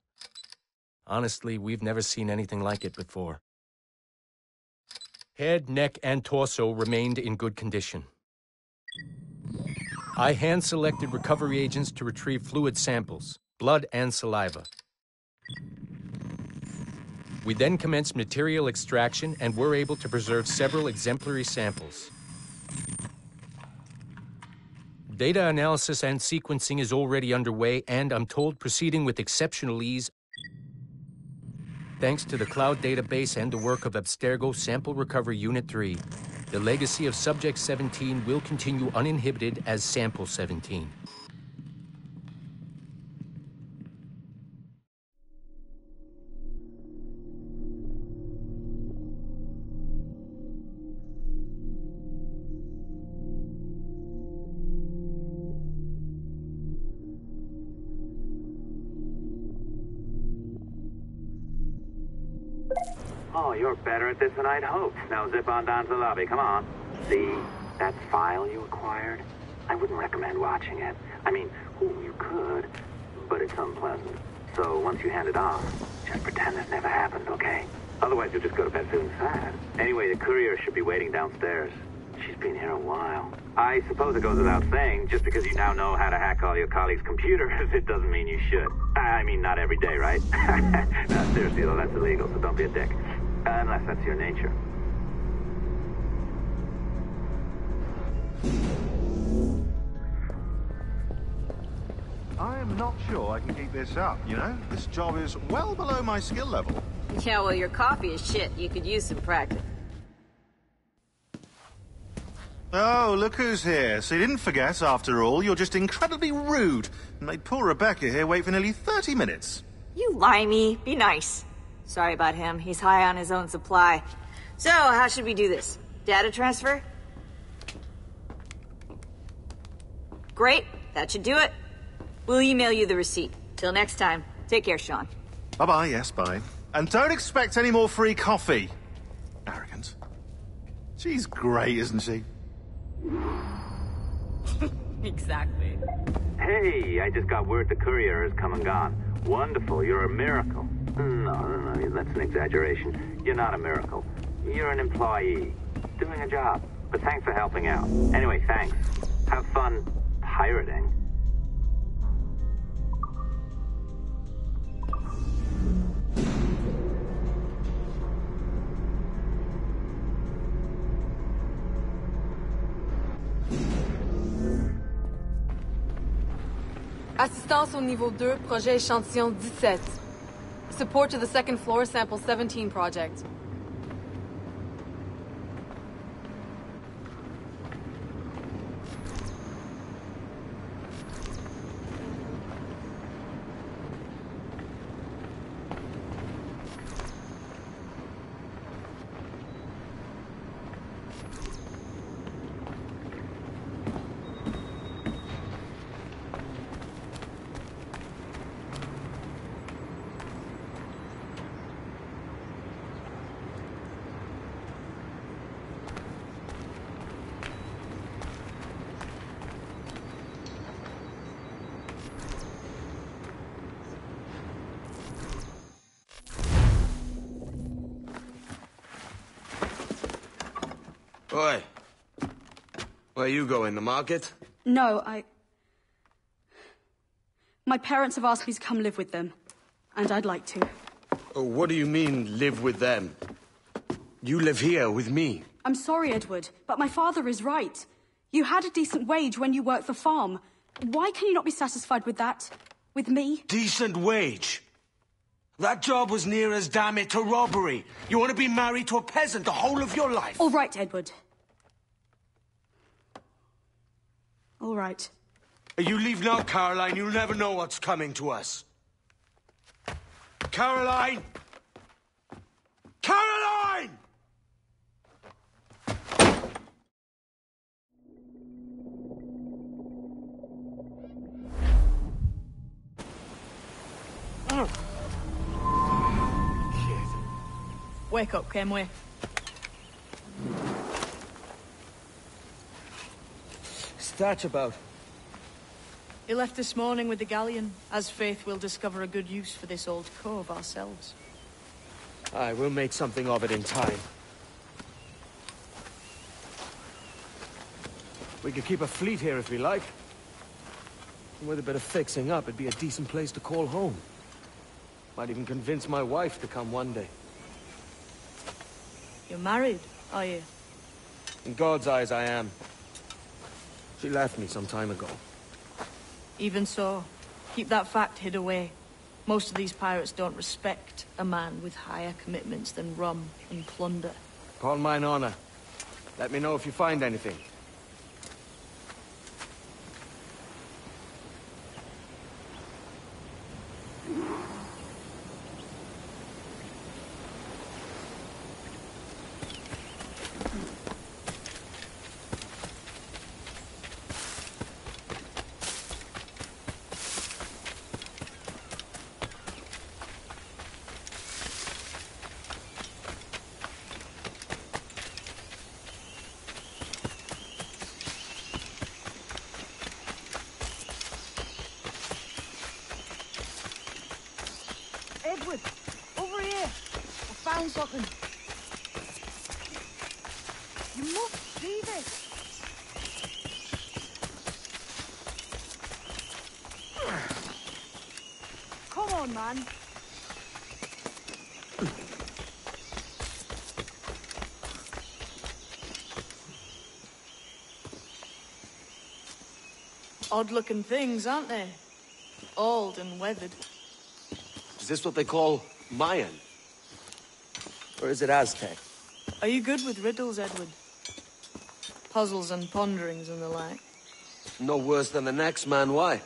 Honestly, we've never seen anything like it before. Head, neck, and torso remained in good condition. I hand-selected recovery agents to retrieve fluid samples, blood and saliva. We then commenced material extraction and were able to preserve several exemplary samples. Data analysis and sequencing is already underway, and I'm told proceeding with exceptional ease. Thanks to the cloud database and the work of Abstergo Sample Recovery Unit 3, the legacy of Subject 17 will continue uninhibited as Sample 17. Oh, you're better at this than I'd hoped. Now zip on down to the lobby. Come on. See that file you acquired? I wouldn't recommend watching it. I mean, you could, but it's unpleasant. So once you hand it off, just pretend this never happened, okay? Otherwise, you'll just go to bed feeling sad. Anyway, the courier should be waiting downstairs. She's been here a while. I suppose it goes without saying, just because you now know how to hack all your colleagues' computers, it doesn't mean you should. I mean, not every day, right? No, seriously, though, that's illegal, so don't be a dick. Unless that's your nature. I am not sure I can keep this up, you know? This job is well below my skill level. Yeah, well, your coffee is shit. You could use some practice. Oh, look who's here. So you didn't forget, after all, you're just incredibly rude and made poor Rebecca here wait for nearly 30 minutes. You limey. Be nice. Sorry about him. He's high on his own supply. So, how should we do this? Data transfer? Great. That should do it. We'll email you the receipt. Till next time. Take care, Sean. Bye-bye, yes, bye. And don't expect any more free coffee. Arrogant. She's great, isn't she? Exactly. Hey, I just got word the courier has come and gone. Wonderful, you're a miracle. No, that's an exaggeration. You're not a miracle. You're an employee, doing a job. But thanks for helping out. Anyway, thanks. Have fun pirating. Assistance au niveau 2, projet échantillon 17. Support to the second floor, sample 17 project. Oi. Where you going, the market? No, my parents have asked me to come live with them. And I'd like to. Oh, what do you mean, live with them? You live here with me. I'm sorry, Edward, but my father is right. You had a decent wage when you worked the farm. Why can you not be satisfied with that? With me? Decent wage? That job was near as, damn it, to robbery. You want to be married to a peasant the whole of your life? All right, Edward. All right. You leave now, Caroline. You'll never know what's coming to us. Caroline! Caroline! Wake up, Kenway. What's that about? He left this morning with the galleon. As faith, we'll discover a good use for this old cove ourselves. Aye, we'll make something of it in time. We could keep a fleet here if we like. And with a bit of fixing up, it'd be a decent place to call home. Might even convince my wife to come one day. You're married, are you? In God's eyes, I am. She left me some time ago. Even so, keep that fact hid away. Most of these pirates don't respect a man with higher commitments than rum and plunder. Upon mine honor. Let me know if you find anything. Edward, over here. I found something. You must see this. Come on, man. Odd-looking things, aren't they? Old and weathered. Is this what they call Mayan? Or is it Aztec? Are you good with riddles, Edward? Puzzles and ponderings and the like. No worse than the next man, why?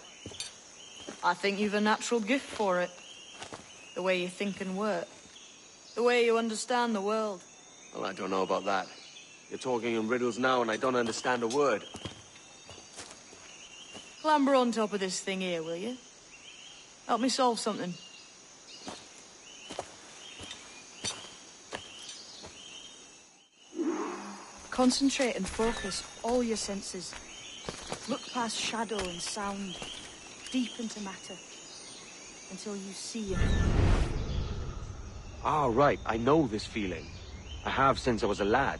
I think you've a natural gift for it. The way you think and work. The way you understand the world. Well, I don't know about that. You're talking in riddles now and I don't understand a word. Clamber on top of this thing here, will you? Help me solve something. Concentrate and focus all your senses. Look past shadow and sound, deep into matter, until you see it. Ah, right. I know this feeling. I have since I was a lad.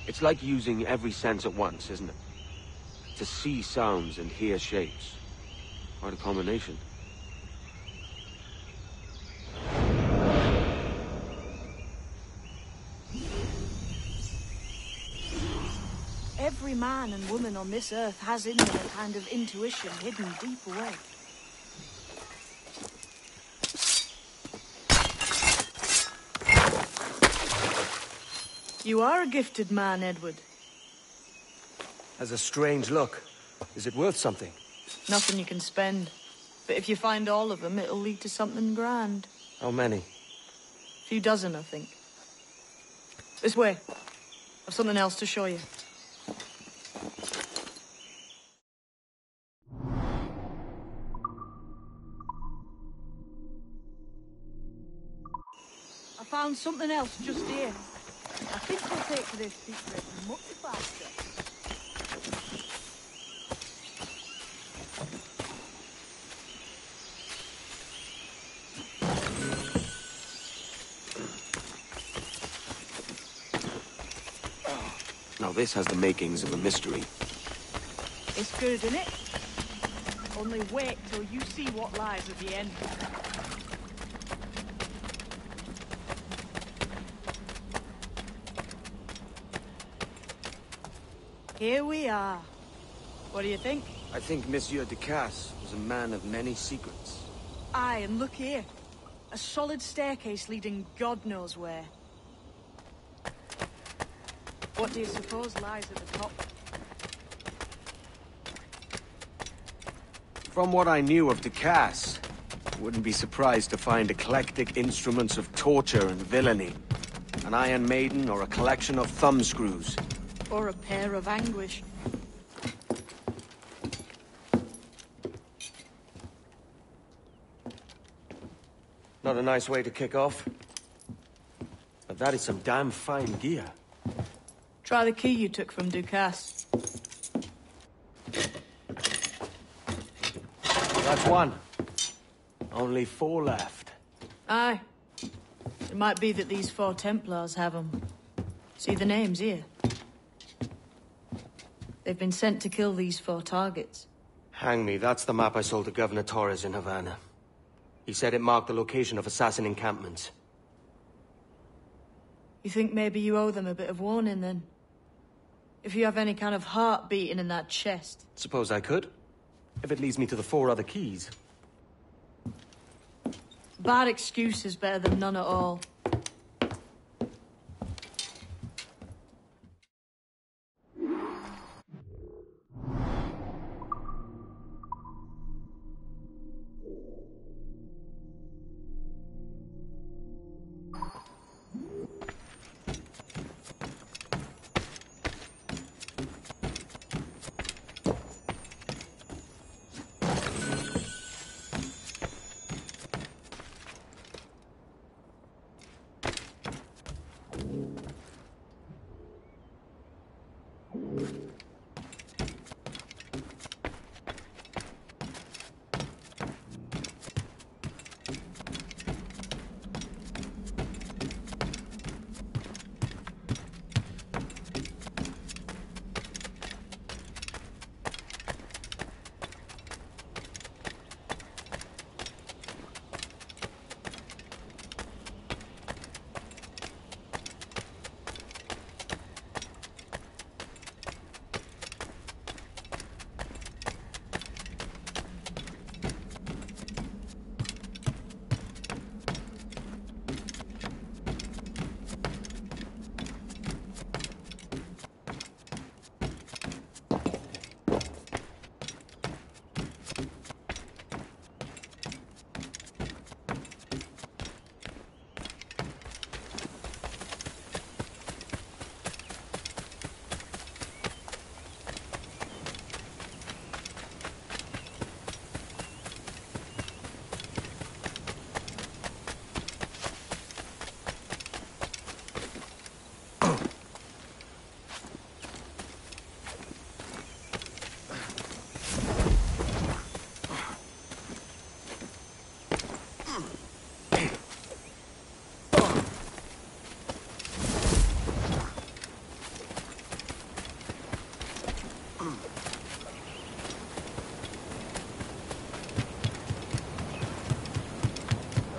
It's like using every sense at once, isn't it? To see sounds and hear shapes. Quite a combination. Every man and woman on this earth has in them a kind of intuition hidden deep away. You are a gifted man, Edward. Has a strange look. Is it worth something? Nothing you can spend. But if you find all of them, it'll lead to something grand. How many? A few dozen, I think. This way. I've something else to show you. I found something else just here. I think we'll take to this secret much faster. Now this has the makings of a mystery. It's good, isn't it? Only wait till you see what lies at the end. Here we are. What do you think? I think Monsieur de Casse was a man of many secrets. Aye, and look here. A solid staircase leading God knows where. What do you suppose lies at the top? From what I knew of de Casse, I wouldn't be surprised to find eclectic instruments of torture and villainy. An Iron Maiden or a collection of thumbscrews. Or a pair of anguish. Not a nice way to kick off. But that is some damn fine gear. Try the key you took from Ducasse. That's one. Only 4 left. Aye. It might be that these 4 Templars have them. See the names here? They've been sent to kill these 4 targets. Hang me, that's the map I sold to Governor Torres in Havana. He said it marked the location of assassin encampments. You think maybe you owe them a bit of warning, then? If you have any kind of heart beating in that chest. Suppose I could? If it leads me to the 4 other keys. Bad excuse is better than none at all.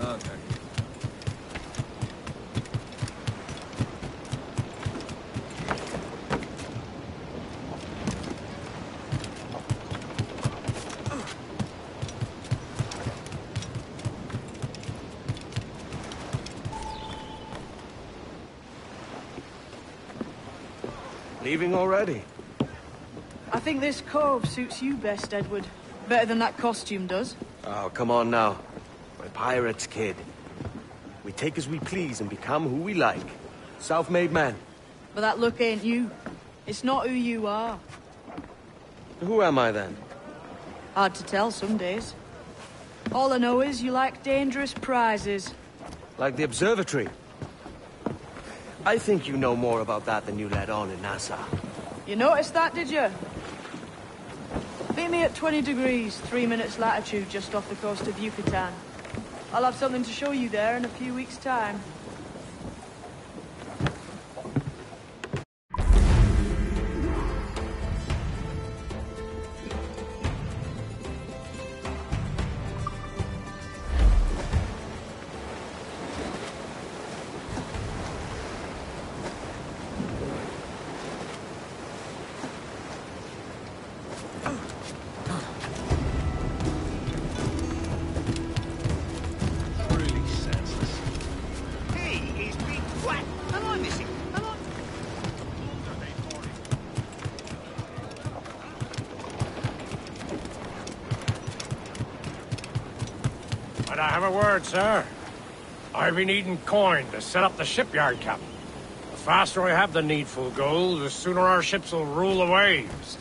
Okay. Leaving already? I think this cove suits you best, Edward. Better than that costume does. Oh, come on now. We're pirates, kid. We take as we please and become who we like. Self-made man. But that look ain't you. It's not who you are. Who am I then? Hard to tell some days. All I know is you like dangerous prizes. Like the observatory. I think you know more about that than you let on in Nassau. You noticed that, did you? Meet me at 20 degrees, 3 minutes latitude just off the coast of Yucatan. I'll have something to show you there in a few weeks' time. Might I have a word, sir? I've been needing coin to set up the shipyard, Captain. The faster I have the needful gold, the sooner our ships will rule the waves.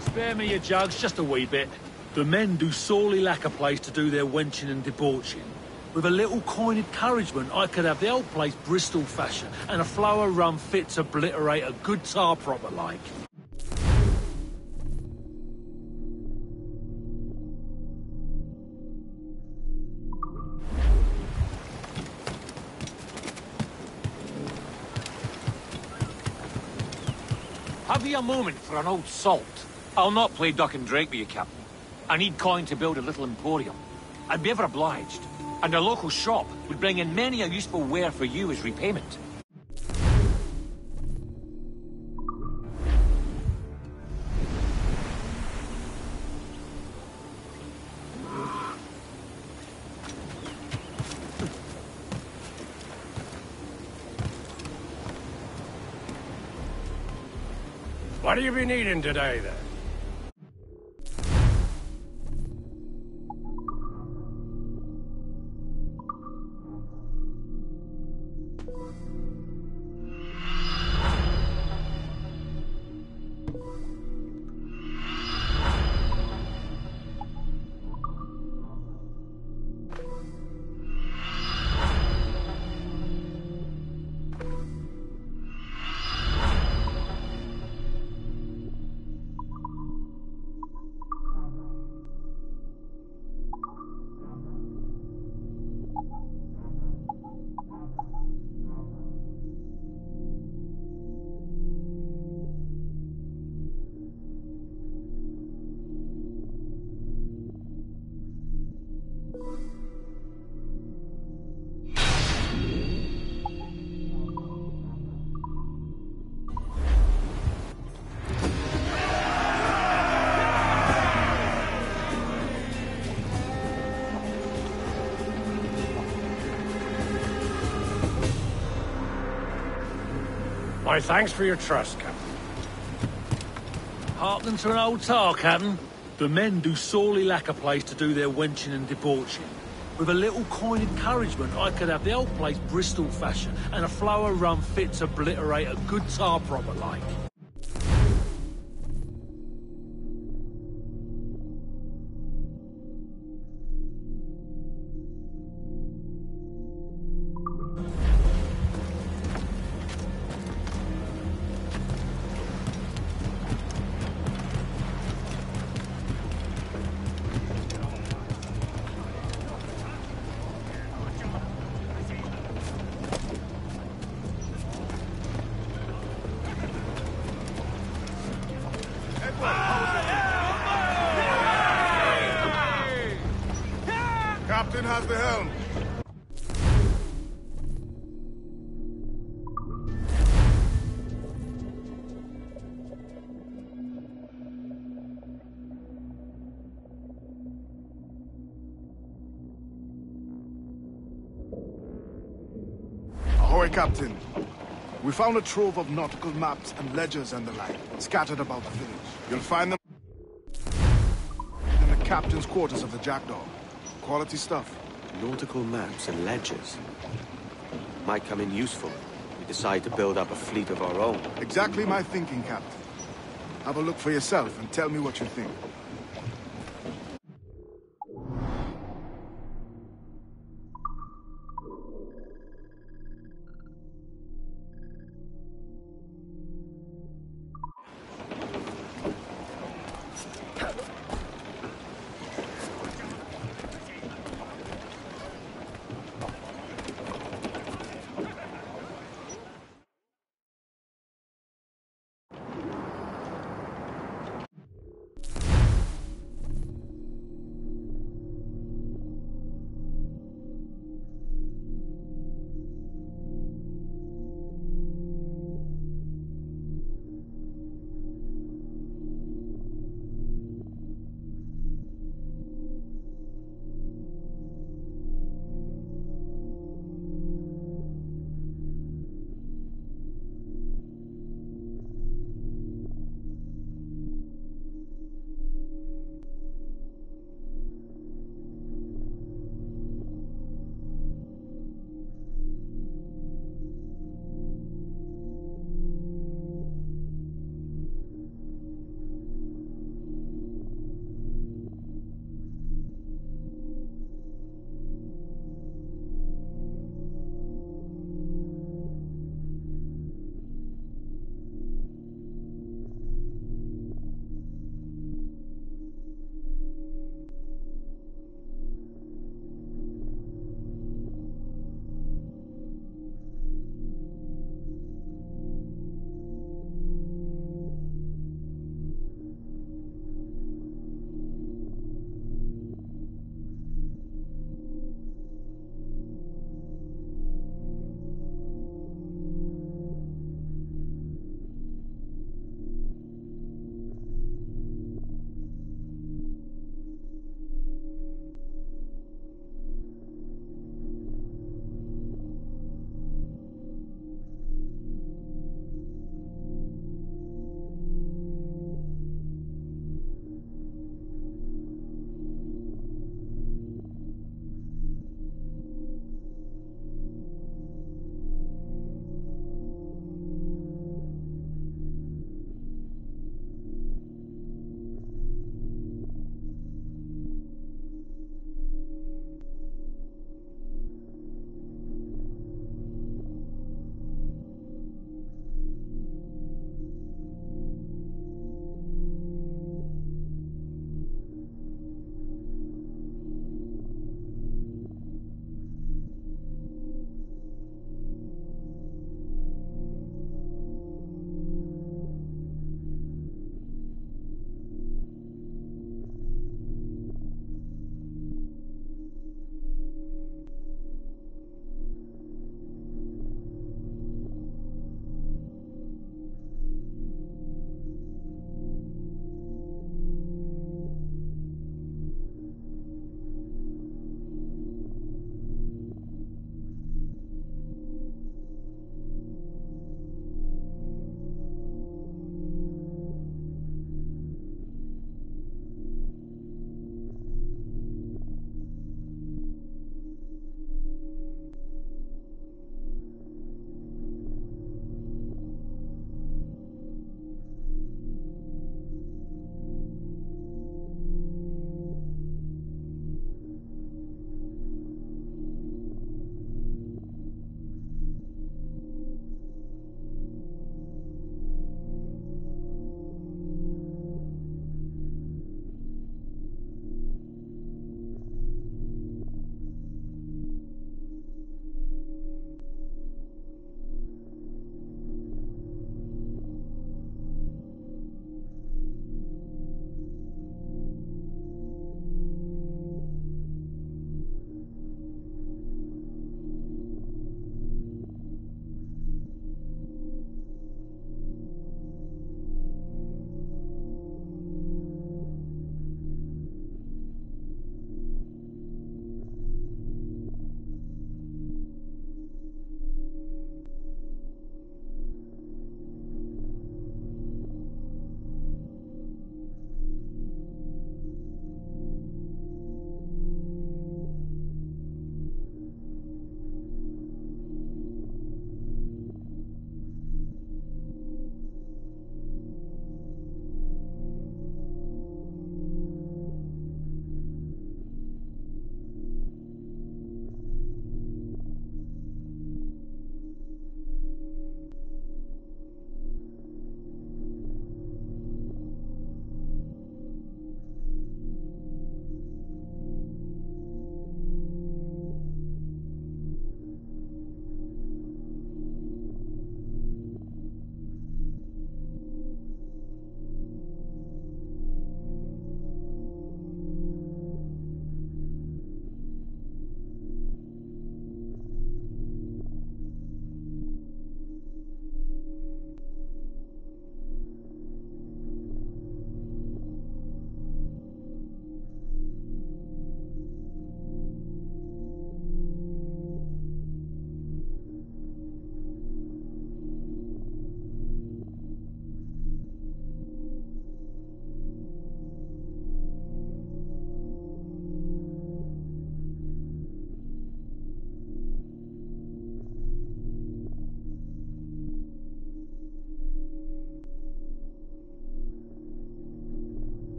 Spare me your jugs, just a wee bit. The men do sorely lack a place to do their wenching and debauching. With a little coin encouragement, I could have the old place Bristol fashion, and a flow of rum fit to obliterate a good tar proper like. Have you a moment for an old salt? I'll not play duck and drake with you, Captain. I need coin to build a little emporium. I'd be ever obliged. And a local shop would bring in many a useful ware for you as repayment. What do you be needing today, then? My thanks for your trust, Captain. Hearken to an old tar, Captain. The men do sorely lack a place to do their wenching and debauching. With a little coin encouragement, I could have the old place Bristol fashion, and a flow of rum fit to obliterate a good tar proper like. How's the helm? Ahoy, Captain. We found a trove of nautical maps and ledgers and the like, scattered about the village. You'll find them in the captain's quarters of the Jackdaw. Quality stuff. Nautical maps and ledgers. Might come in useful. We decide to build up a fleet of our own. Exactly my thinking, Captain. Have a look for yourself and tell me what you think.